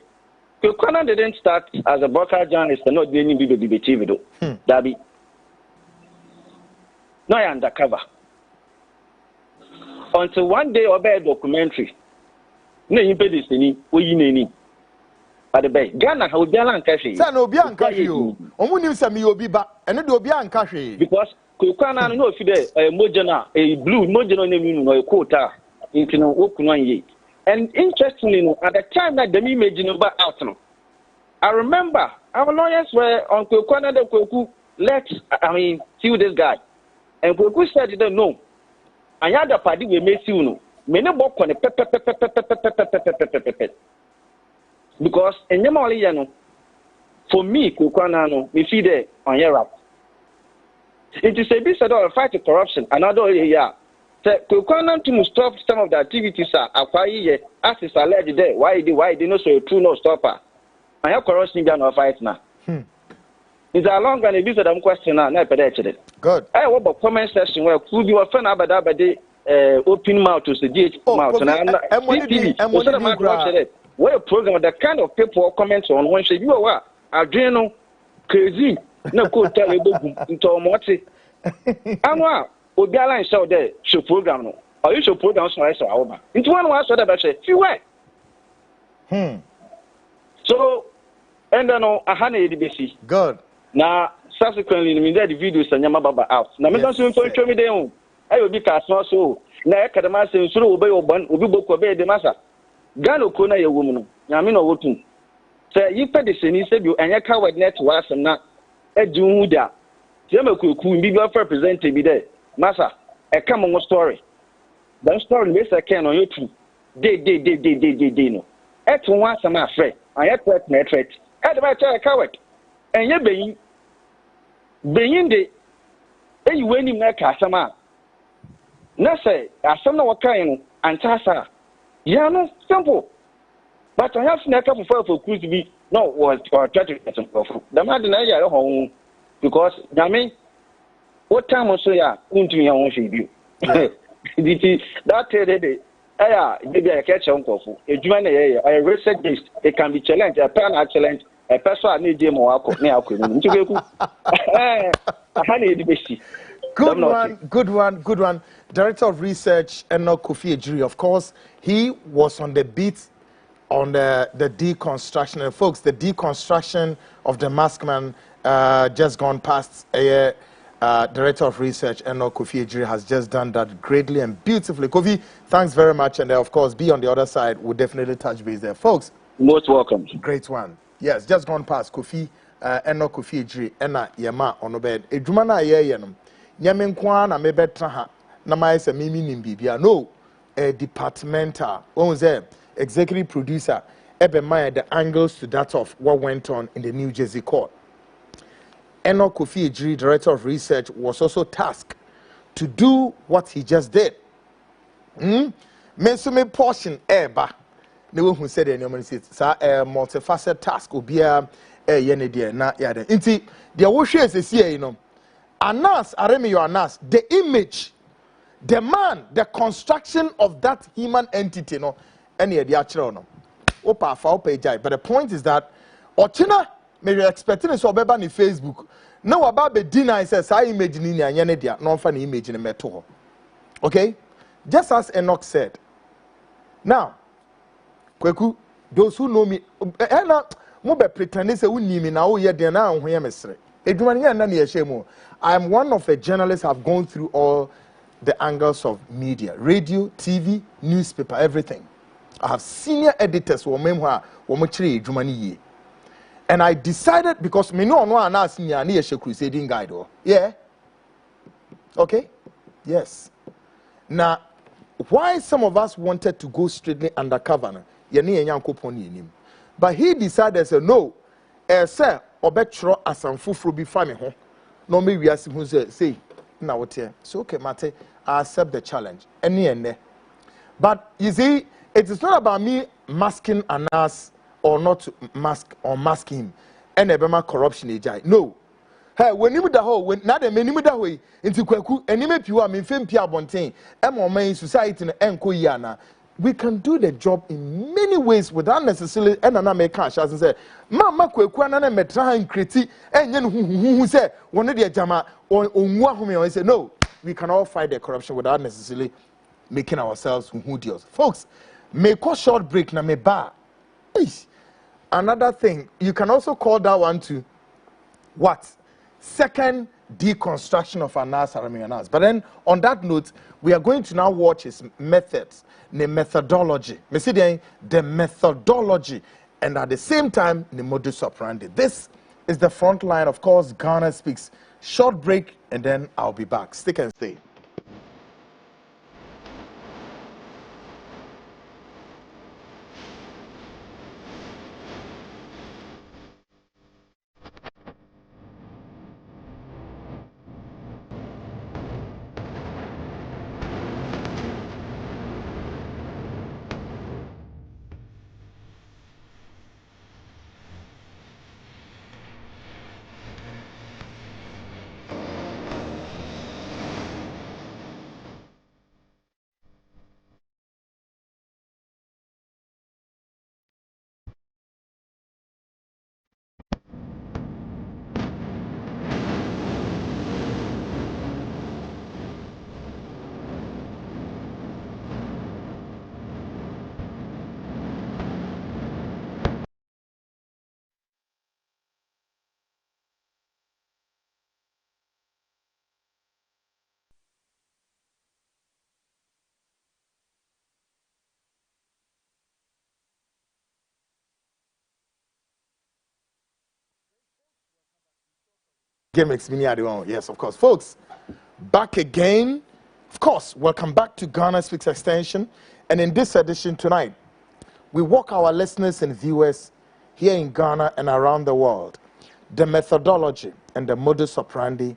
Kwaku didn't start as a broker journalist and not doing TV though. Dabi. No, I undercover. Until one day, obey documentary. No, you pay this any. We need. But the bay Ghana how be an cash. Son obi an cash you. Omunim say me obi ba. Eno do obi an cash. Because Kwaku Annan no fi there mojana a blue mojana name no a quota. Into no okuno ye. And interestingly, at the time that the image out, I remember our lawyers were on Kwaku. Let's, see this guy. And Kwaku said, you don't know. And the party we may see you. Many work on the because in Yamali, for me, Kwaku Annan, we feed it on Europe. It is a bit of fight to corruption. Another year. Kwaku Annan to stop some of the activities acquire as is alleged there. Why they not so true no stopper? I have corruption down or fight now. It's a long and a visit question now. Good. I have a comment section where could you offend about that open mouth to the DH mouth and what a program the kind of people comment on when you are Adreno crazy no could tell you into a morty. I'm Obiala show there show program no. Or you show program so I saw over. Into one was what I say. You were. So and then I had a DBC. Good. Now subsequently me the videos and Yama Baba out. Now me don't so show me them. I will be cast no so. Na academy say so obey oban obi boko be the master. Gano kona ye woman. Nyame no wotum. Say you pay the seni say you anya coward net was na edun da. Yama Kwaku be representative be there. Massa, a common story. That story is a can on YouTube. They no. At once, I'm afraid. I had threat, net threat. At the matter, a coward. And you're being the. And you win him like Casama. Nasa, I some no kind and Tassa. Yeah, no, simple. But I have snack up for cruise to be No, was try to get some profit. The man didn't home because I mean, what time was so ya? Unto me, I want you. That day, maybe I catch on coffee. A join a research based, it can be challenged, a pen challenge, a person I need them or Good one. Director of Research, Enoch Kofi Ejiri. Of course, he was on the beat on the deconstruction. And folks, the deconstruction of the maskman just gone past. Director of Research, Enoch Kofi Ejiri, has just done that greatly and beautifully. Kofi, thanks very much. And of course, be on the other side. We'll definitely touch base there. Folks. Most welcome. Great one. Yes, just gone past. Kofi, Enoch Kofi Ejiri, Ena Yema on the bed. Ejumana Yeyanum. Nyamenkwa na mebetra ha. Na ma ese mimi nimbibia. No, departmental. What was there? Executive producer. Ebe Maya, the angles to that of what went on in the New Jersey court. Enoch Kofi Ejiri, Director of Research, was also tasked to do what he just did. Mensume portion eba. Ne who said any man say sa multifaceted task obia yene de na yade. Inti the wohwe ese you know. Anas Aremeyaw Anas, the image, the man, the construction of that human entity no any de achiro no. Opa fa opa ejai. But the point is that Ochina may be expecting so beba ni Facebook. No about be deny says I image ni anyane dia no fa ni image ni meto. Okay? Just as Enoch said. Now, Kwaku, those who know me, na mo be pretend say wonni me na wo ye den na ho ye mesre. Edumani na na ye shemo. I am one of the journalists who have gone through all the angles of media, radio, TV, newspaper, everything. I have senior editors who are chire. And I decided, because me no one asked me a crusading guide. Yeah. Okay? Yes. Now, why some of us wanted to go straightly undercover? But he decided, say, no, sir, obetro asanfu fro bi fa me ho. No me wiase hu say, na what here. So okay, Mate, I accept the challenge. But you see, it is not about me masking Anas or not to mask or mask him. And ebema corruption ejai. No. Hey, when you da ho, when na de menimu da ho into Kwaku, enime piwa me fem pia bonten. Emo man society na enko yana. We can do the job in many ways without necessarily enana make cash as say mama Kwaku Annan metra han kreti enye no hu say won de jama onwu ahome on say no, we can all fight the corruption without necessarily making ourselves who deals. Folks, make a short break na me ba. Another thing, you can also call that one to what? Second deconstruction of Aremeyaw. But then on that note, we are going to now watch his methods, the methodology. The methodology, and at the same time, the modus operandi. This is the front line, of course. Ghana Speaks. Short break, and then I'll be back. Stick and stay. Gimmicks, yes, of course. Folks, back again. Of course, welcome back to Ghana Speaks Extension. And in this edition tonight, we walk our listeners and viewers here in Ghana and around the world, the methodology and the modus operandi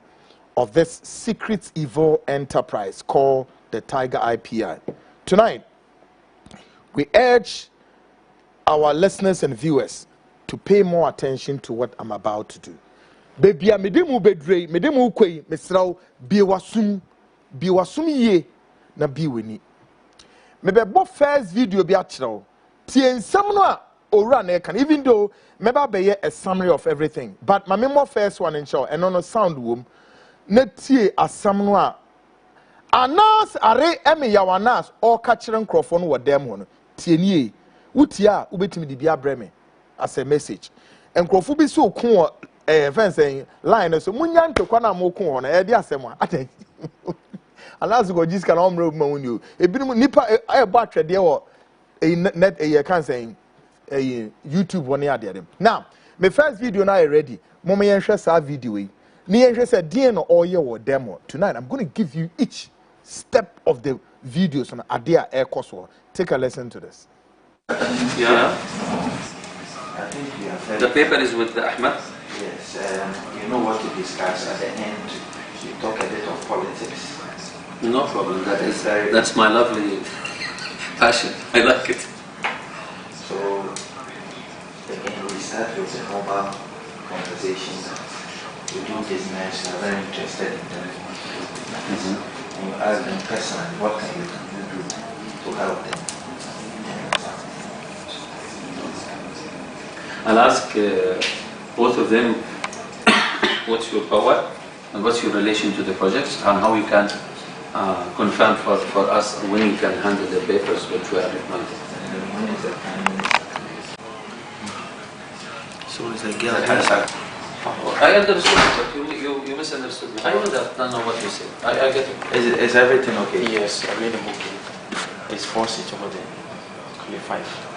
of this secret evil enterprise called the Tiger IPI. Tonight, we urge our listeners and viewers to pay more attention to what I'm about to do. Baby, I medemu bedre, medemu kwei, mesrao, biwasum ye, na biweni. Mebe bo first video bi achiraw. Tie nsam no a owura na can, even though meba be a summary of everything. But my memo first one in show, and no sound wom. Na tie asam no a Anas Aremeyaw Anas or kachire nkrofo no wo dem ho no. Tie nie. Utia ubetimi di bia breme as a message. Nkrofo bi so ko fence line so munya ntokwa na mo ko ho na e di asem a. Alas go just can omro ma woni o ebinum nipa e bo atwede wo net can saying YouTube one ade dem. Now my first video now ready mama yen hwe sa video yi ni yen hwe say den no oye wo demo. Tonight I'm going to give you each step of the videos on ade a e koso. Take a listen to this. Yeah. I think you have the paper is with Ahmed. Yes, you know what to discuss at the end. You talk a bit of politics. No problem. That's my lovely passion. I like it. So again, we start with a normal conversation. We do business. We're very interested in them. And you ask them personally, what can you do to help them? I'll ask both of them what's your power and what's your relation to the projects and how you can confirm for us when you can handle the papers which we are replying. So it's a girl. I understood, but you misunderstood me. I know that. I know what you said. I get it. Is everything okay? Yes, I made a booking. It's 4 seats over there. Only 5.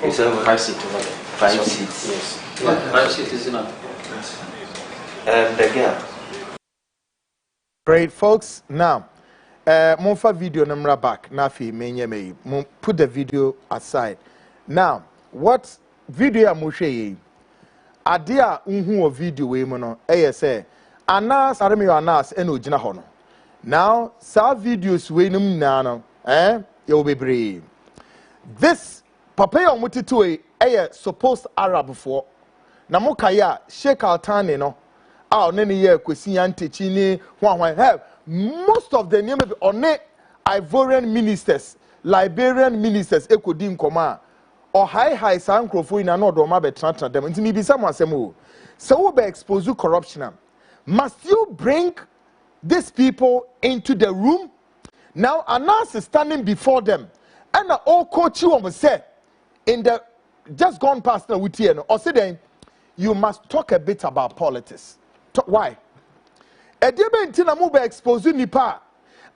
It's 5 seats over there. 5 seats. Yes. Yeah, 5 seats is enough. The girl. Great, folks. Now, Monfa video number back. Nafi menye me. Put the video aside. Now, what video am share? Adia unhu video we mono. Say Anas Aremeyaw Anas eno gina ho no. Now, sa videos we num na no. You be brave. This papa ya omutitu supposed Arab for. Na mokaya Sheikh Altani no. Nene ye kwesi yantechi ni hwan have most of the name on Ivorian ministers, Liberian ministers ekodi nkoma or high san krofo ina no do ma be tratra dem ntimi bi sam asem o so we be expose corruption. Must you bring these people into the room? Now Anas is standing before them and all coach you almost say in the just gone past now with you or say then you must talk a bit about politics. Why? Edebe move expose nipa.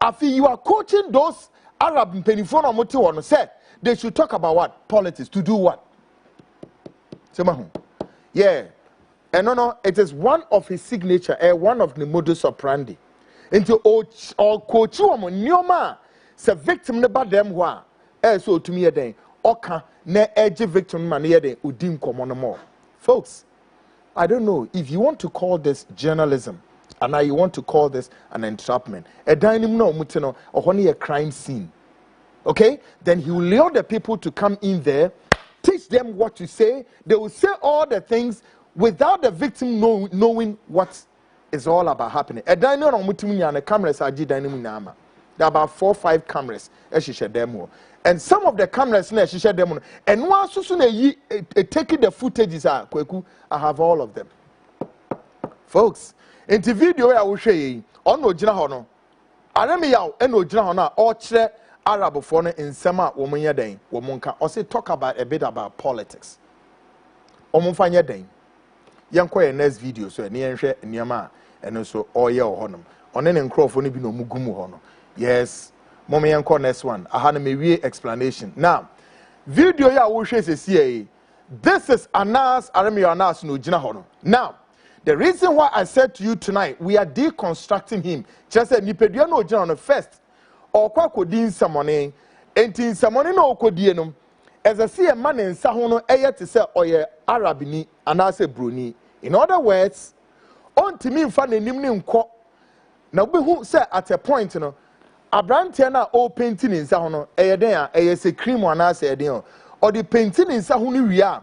Afi you are coaching those Arab penifon or moti one say they should talk about what? Politics. To do what? Yeah. And no, it is one of his signature, one of the modus operandi. Into all coach you nyoma se victim ne ba dem wa so to me den oka na edge victim man ye den udim komo no more. Folks, I don't know if you want to call this journalism and now you want to call this an entrapment. A dynamo no mutino or only a crime scene. Okay? Then he will lure the people to come in there, teach them what to say. They will say all the things without the victim knowing what is all about happening. A dynamo no mutino and the cameras are dynamo nama. There are about 4 or 5 cameras as she shared them. And some of the cameras she shared them. And once taking the footages Kwaku, I have all of them. Folks, in the video I will show you on no jina hono. Aremeyaw and no jina hono or chere Arab for in sema woman yaden womunka or say talk about a bit about politics. Omunfanya den. Yanko your next video so ni enhwe niama and also oye honum. Onen nkrofo no bi no mugumu hono. Yes. Mommy yanko next one. I had a maybe explanation. Now, video ya will share say this is Anas Aremeyaw Anas no jina hono. Now, the reason why I said to you tonight, we are deconstructing him. Just said nipedia no jina hono first. Or Kwaku din samone, enti samone no okodie no. As I see a man in sahono eye to say oye Arabini anase Bruni. In other words, on to me fa nanim ne nko. Na we who say at a point no Abrantia na o painting inside hono eye den a eye se cream anase eden or the painting inside hono wi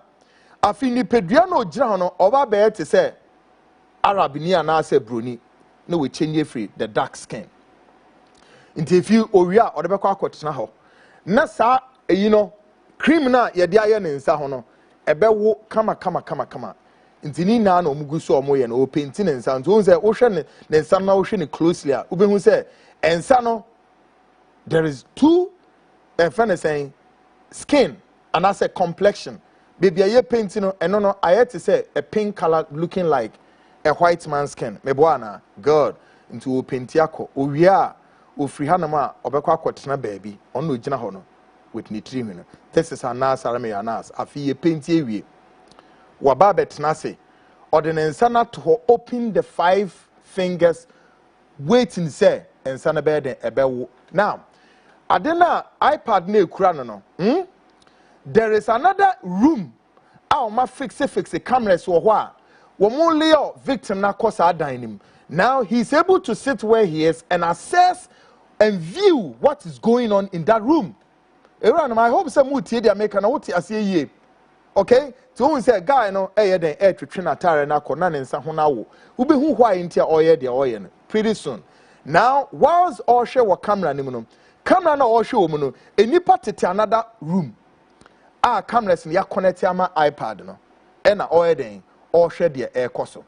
a afi nipadua no gyina ho no oba be te say Arab ni anase broni no we change free the dark skin nti if you owia o de be kwa akotena ho na sa eyi no criminal ye de aye ne nsa ho no ebe wo kama nti ni na omugu so omoye no o paint ne nsa nti won say wo hwe ne nsa na wo hwe ne closely a wo be hu say ensa no there is two friend saying skin and I say complexion baby aye paint no eno no aye to say a pink color looking like a white man's skin me boana god into o paint yakọ owia o free hanama obekọ akotena baby on no gina ho no with ni trim no this is Anas Aremeyaw Anas afi ye paint ewie waba betena se ordinance na to open the 5 fingers waiting say ensa na be den ebewo now adena iPad na ekura no there is another room a ma fix cameras wo ho a wo mo leo victim na kosa adan now he's able to sit where he is and assess and view what is going on in that room. Everyone, I hope some would tie make na wote ase yie. Okay? So when say guy no eh den twetwe na tare na kona ne nsa ho na wo. Ube hu why ntia oye de oye no. Pretty soon. Now, whilst all share wa camera nim no. Camera na all show mu no, enipa tete another room. Cameras ya connect ama iPad no. E na oye den all share de e koso.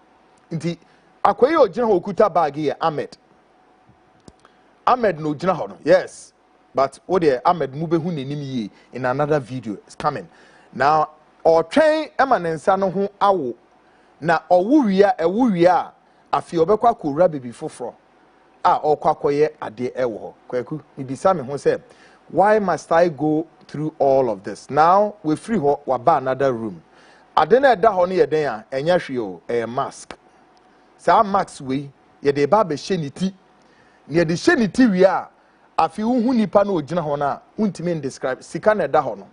Nti akoye ogina okuta bag here Ahmed no gina ho no. Yes. But what the Ahmed mube hu nenim yi in another video is coming. Now or train emanensa no ho awo na owuwia afi obekwa kura baby foforo okwakoye ade ewo ho kwaku ibisa me ho say why must I go through all of this? Now we free ho waba another room ade na eda ho no ye den a enya hwe o mask sa mask we ye de ba be hyeniti ne de hyeniti wi a afi hu nipa no ogina ho na untimi describe sika na eda ho no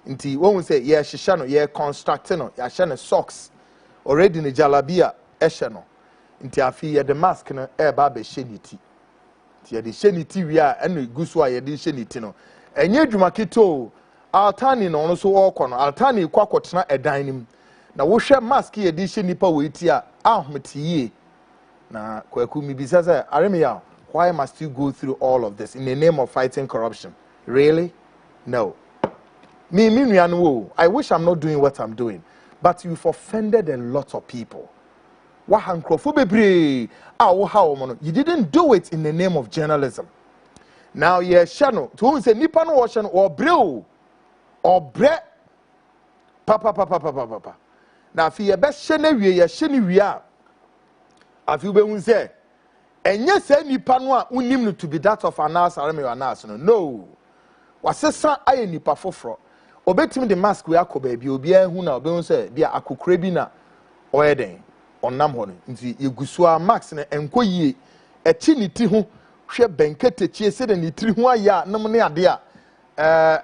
nti won say ye hyehyɛ no ye construct no ya hye no socks already ne jalabia ehye no nti afi ye de mask no e ba be hyeniti nti ye de hyeniti wi a eno gusu a ye de hyeniti no enye dwuma kito altani no so okọ no altani kwakotena edan nim na wo hwɛ mask ye de hye nipa wo eti a ahometiye na kwaku mi bisa say Aremeyaw, why must you go through all of this in the name of fighting corruption? Really? No. I wish I'm not doing what I'm doing, but you've offended a lot of people. You didn't do it in the name of journalism. Now, channel to say Nipan Ocean or Brew or Bre Papa. Now, if you best sheni we are, if you be say, and yes, any panwa unim to be that of Anas Aremeyaw Anas. No, wasesa aye nipa foforo. Obetimi the mask we akọ baby obi ehu na obe say bia akokore bi na oyeden onam ho no nti egusua max na enkoyie echi ni ti ho hwe benketechie se de ni tri ho aya nam ne ade a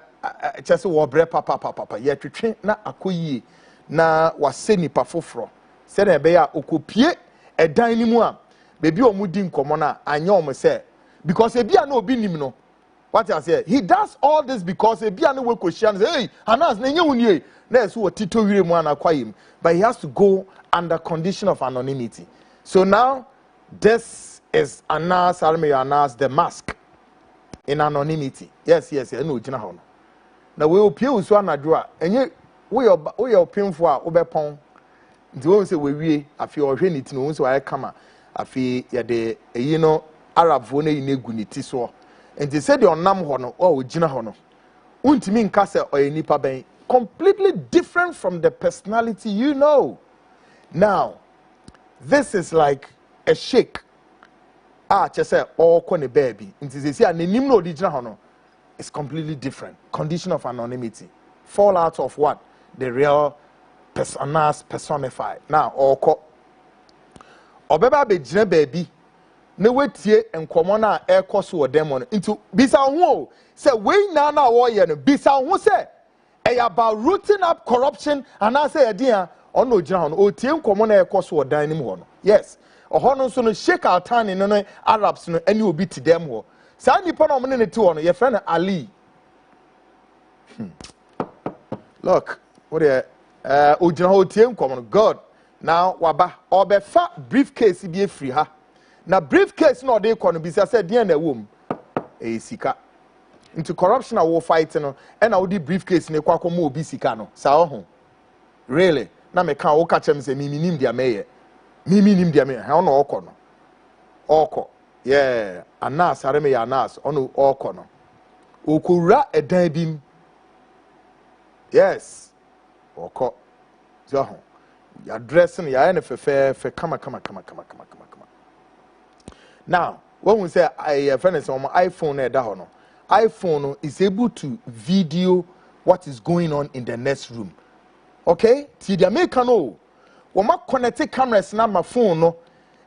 chese wo bre papa ye twetwe na akoyie na wase nipa foforo se na ebe ya okopie edan ni mu a baby omudi nkomo na anya omo say because ebia na obi nim no. What I say, he does all this because a biano will question, hey, Anas, that's what Tito Wireman, but he has to go under condition of anonymity. So now, this is Anas Aremeyaw Anas, the mask in anonymity. Yes, no, Jinahono. Now we will peel so anadra, and yet we are paying for Obepon. The one say we a few or any to so I come a fee, Arab Vone in Guniti so. And they said your nam hono or jina hono. Untimi nkase or nipa ben completely different from the personality you know. Now, this is like a shake. Just say all kone baby. And they say an no jina hono. It's completely different. Condition of anonymity. Fall out of what? The real personas personified. Now, or Obeba be jina baby. Ne wetie enkomo na ekoso odemo into bisa ho say we na wo ye no bisa ho say e about rooting up corruption and I say dia on no gina ho o tie enkomo na ekoso odan nim ho no yes oho no so no Sheikh Altani no Arabs no ani obi ti dem ho sa nipa no mo ne ti ho no ye friend Ali look what Ojina ho tie nkom God now waba obefa briefcase bi efiri ha na briefcase no dey kono bi say den na wom sika into corruption wo fight no e na wo di briefcase ne kwakọ mo obi sika no sa ho really na me kan wo ka chem say mimi nim dia meye mimi nim dia meye ha no okọ no okọ yeah Anas Aremeyaw Anas ono okọ no okura edan bim yes okọ so ho ya dressing ya na fe kama now when we say I friends on my iPhone na da ho no iPhone is able to video what is going on in the next room. Okay? Ti dia make no. Wo ma connect cameras na my phone no.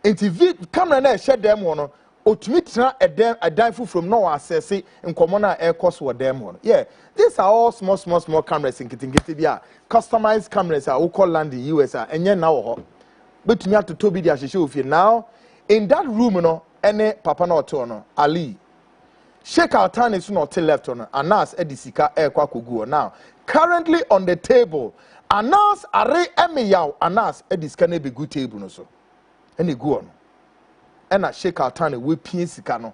Enti camera na share them no. Otumi tra a from no access nkomo na air cost wo them one. Yeah. These are all small cameras in kitingiti bia. Customized cameras are call land in US enye na wo ho. Betumi atoto bi dia hye ofie now in that room no ene papa na oto no Ali Sheikh Altan is not left on Anas Edisika Kwaku Annan. Now, currently on the table, Anas Aremeyaw Anas Edisika ne be good table no so. Any go on. And a Sheikh Altan we pinsika no.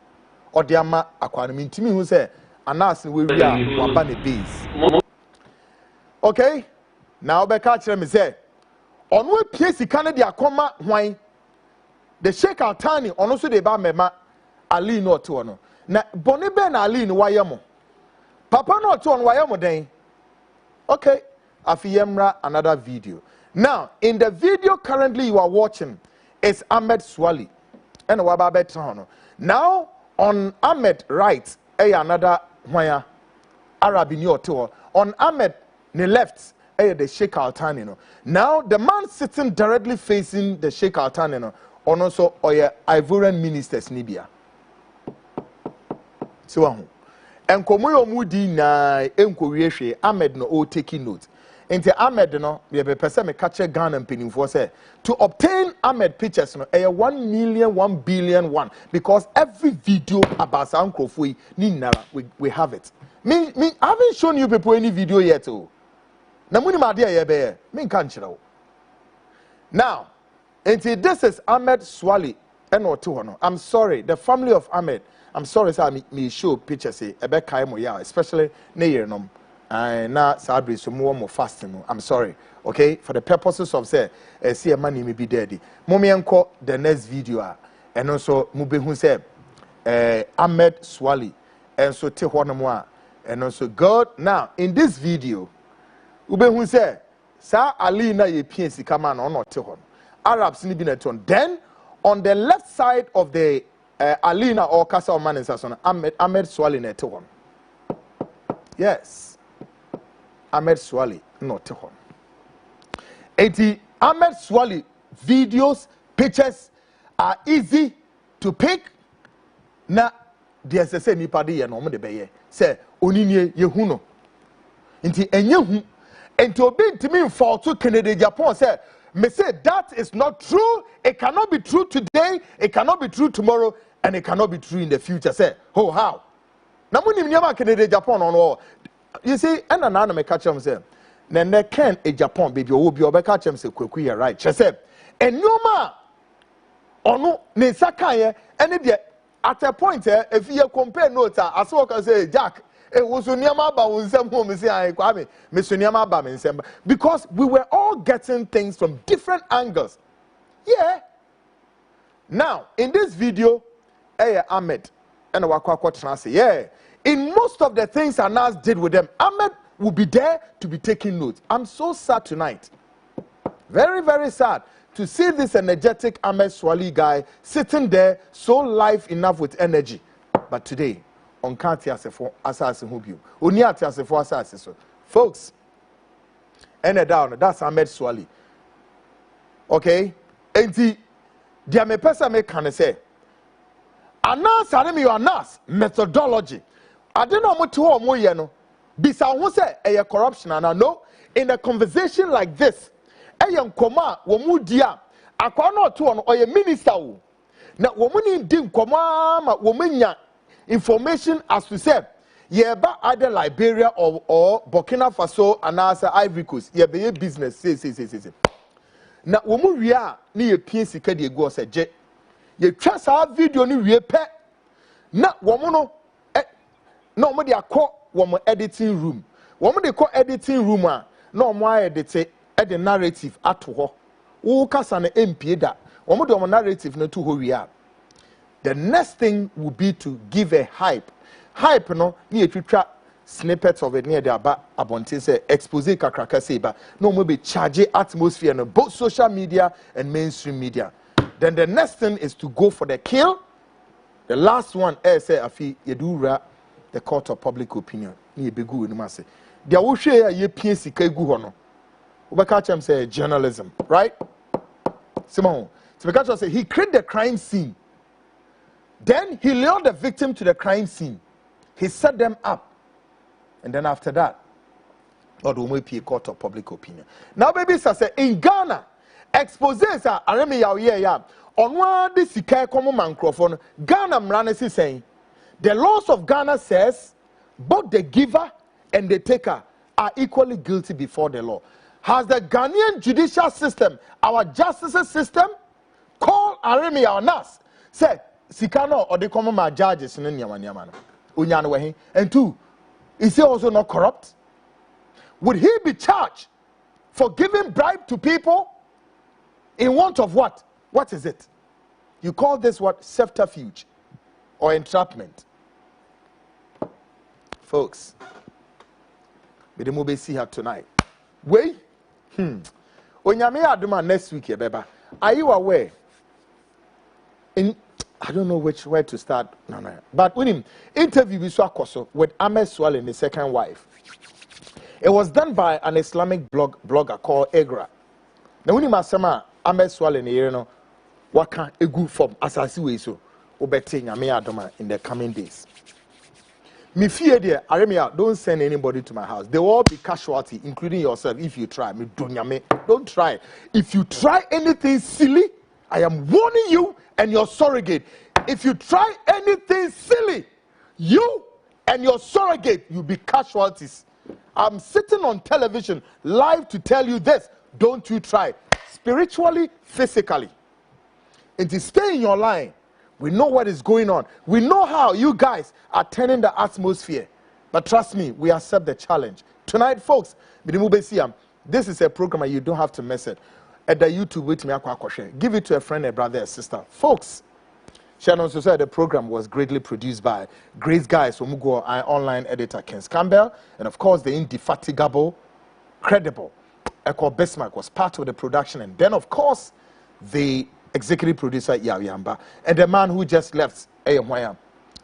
Or the ama akwana mintimi who say Anas we waba ne base. Okay? Now be catch them say on we pinsika ne dia akoma hwan. The Sheikh Altan on also de ba mema Ali no to no. Na boni be na Ali ni wayemo papa no to on wayemo den okay afiyemra another video now in the video currently you are watching is Ahmed Swali and waba betra no now on Ahmed right another waya Arabi ni oto on Ahmed ne left the Sheikh Altan no now the man sitting directly facing the Sheikh Altan no on also Ivorian ministers nibia so enkomo yo mudi na enkowie hwe Ahmed no o taking note enti Ahmed no be pese me catch Ghana mpenimfo say to obtain Ahmed pictures no 1 million 1 billion 1 because every video about Sankrofo ni nara we have it me I haven't shown you people any video yet oh na muni ma dia ye be me kan kire now enti this is Ahmed Swali enote ho no I'm sorry the family of Ahmed I'm sorry, sir. Me show pictures say ebe kai mo ya, especially ne year nom. Na sabri so more fasting. I'm sorry. Okay, for the purposes of say see a man me be dead. Mommy enko the next video and also mu be hu say Ahmed Swali and so te ho no and also God now in this video ube hu say sa Ali na ye pie sika man no te ho. Arabs ni bi na ton. Then on the left side of the Alina or Casa man is Ahmed Swali nete one. Yes. Ahmed Swali not one. 80 Ahmed Swali videos, pictures are easy to pick. Na there's a say nipadi ya no mo de beye. Say oninye yehuno. Inti enyehu enti obi ntimi fall to Canada Japan say me say that is not true. It cannot be true today. It cannot be true tomorrow. And it cannot be true in the future. Say, oh, how? Now, when you Canada, Japan on all, you see, and another me catch him say, then they can a Japan baby will be over catch him say, quickly, right? She said, and no ma, or no, ne sakaya, and it at a point, if you compare notes, as well as say, Jack, it was Unyama with some home, say, I Kwame, Miss Unyama Bam in December, because we were all getting things from different angles. Yeah. Now, in this video, Ahmed and Kwaku say, yeah, in most of the things Anas did with them, Ahmed will be there to be taking notes. I'm so sad tonight. Very, very sad to see this energetic Ahmed Swali guy sitting there so live enough with energy. But today, on Kanti Asefo Assassin Hubu, Uniati Asefo Assassin. Folks, and down, that's Ahmed Swali. Okay? And the me person me can say, Anas Aremeyaw Anas methodology. I don't know what to mo ye no. Bisa who say a corruption and I know in a conversation like this, a young koma wo mu dia akwa no to on oye minister wo. Na wo mu ni di nkoma ma wo menya information as to say Yeba either Liberia or Burkina Faso and asa Ivory Coast. Yeba business. Say. Na womu wia ni ye pie sika de egu ose je. Ye twa sa video ni wie pe. Na womu no na omo de akọ womo editing room. Womu de kọ editing room a na omo edit the narrative ato ho. Wo kasa na MP da. Womu de omo narrative no to ho wia. The next thing would be to give a hype. Hype no ni ye twitwa snippets of it near the abontin say expose kakraka say ba no mo be charge atmosphere no both social media and mainstream media. Then the next thing is to go for the kill. The last one say afi yedura the court of public opinion ni ebegu no say dia wo hwe ye pie sika egu ho no wo be catch him say journalism, right? Simon so because say he created the crime scene, then he lured the victim to the crime scene, he set them up. And then after that, Lord will make a court of public opinion. Now, baby, say in Ghana, exposes are Aremeyaw yeah. On one this sika common microphone, Ghana Mranesi saying the laws of Ghana says both the giver and the taker are equally guilty before the law. Has the Ghanaian judicial system, our justice system, called Aremeyaw Nas? Say Sikano or the common judges in Yaman. And two, is he also not corrupt? Would he be charged for giving bribe to people in want of what? What is it? You call this what? Subterfuge or entrapment. Folks, we will see her tonight. Wait. Onyame aduma next week, beba. Are you aware? I don't know where to start. No. But when him interview with Aremeyaw and his second wife, it was done by an Islamic blogger called Egra. Now when him asama Aremeyaw and the waka egu from asasi we so obete nyame adoma in the coming days. Me fear there, Aremeyaw, don't send anybody to my house. They will all be casualty, including yourself. If you try, me do nyame. Don't try. If you try anything silly, I am warning you and your surrogate. If you try anything silly, you and your surrogate, you'll be casualties. I'm sitting on television live to tell you this. Don't you try. Spiritually, physically. It is stay in your line. We know what is going on. We know how you guys are turning the atmosphere. But trust me, we accept the challenge. Tonight, folks, this is a program and you don't have to miss it. At the YouTube with me, give it to a friend, a brother, a sister. Folks, Shannon said the program was greatly produced by great guys from Mugo, our online editor Ken Campbell, and of course the indefatigable, credible Eko Bismarck was part of the production, and then of course the executive producer Yamba, and the man who just left Aremeyaw,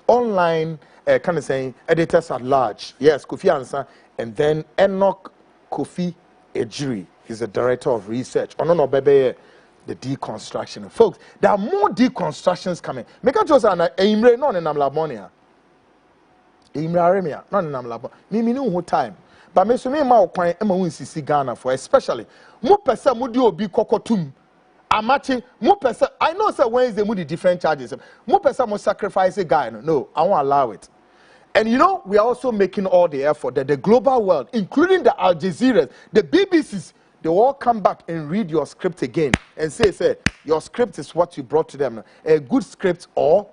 online kind of saying editors at large. Yes, Kofi Ansa, and then Enoch Kofi Ejiri. He's the director of research. No, baby, the deconstruction. Folks, there are more deconstructions coming. Make a choice on Imre, not in Amlabonia. Imre Aremeyaw, not in Amlabonia. Me know time. But me so me ma okwan e ma won Ghana for especially. Mo pese mo di obi kokotum. Amachi, mo pese I know say Wednesday mo di different charges. Mo pese mo sacrifice a guy. No, I won't allow it. And you know, we are also making all the effort that the global world, including the Al Jazeera, the BBCs, they will all come back and read your script again and say, your script is what you brought to them. A good script or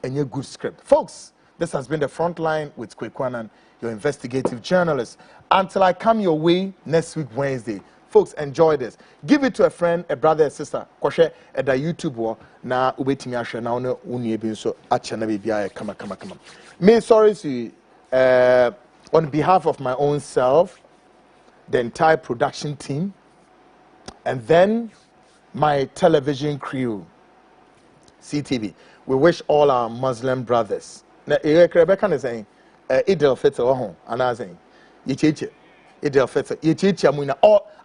a good script. Folks, this has been the Frontline with Kwaku Annan, your investigative journalist. Until I come your way next week, Wednesday. Folks, enjoy this. Give it to a friend, a brother, a sister. Kwashe at the YouTube war. Na ubetimi ashe na one uni ebi so acha na bibia kama. Me sorry to on behalf of my own self, the entire production team, and then my television crew, CTV. We wish all our Muslim brothers. Now, Rebecca is saying, Eid al-Fitr, and I'm saying, Eid al-Fitr,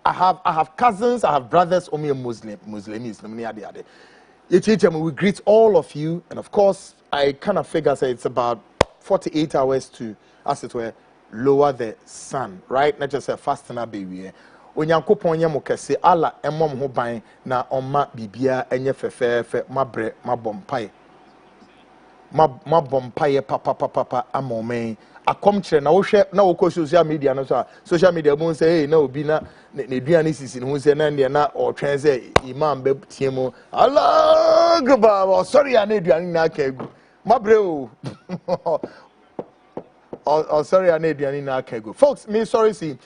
I have cousins, I have brothers, only Muslim, we greet all of you, and of course, I kind of figure say it's about 48 hours to, as it were, lower the sun, right? Not just a fasting baby. Onyankopon ye mo kese ala emom ho ban na oma bibia enye fefefe mabre mabompai ma bompaye papa amome akom kire na wo hwe na wo ko social media no so social media mo say hey na obi na ne duane sisi ne ho say na ne na o twen say imam be tiemu Allah gba sorry ya na duane na aka egu mabre o oh sorry ya na duane na aka egu folks me sorry see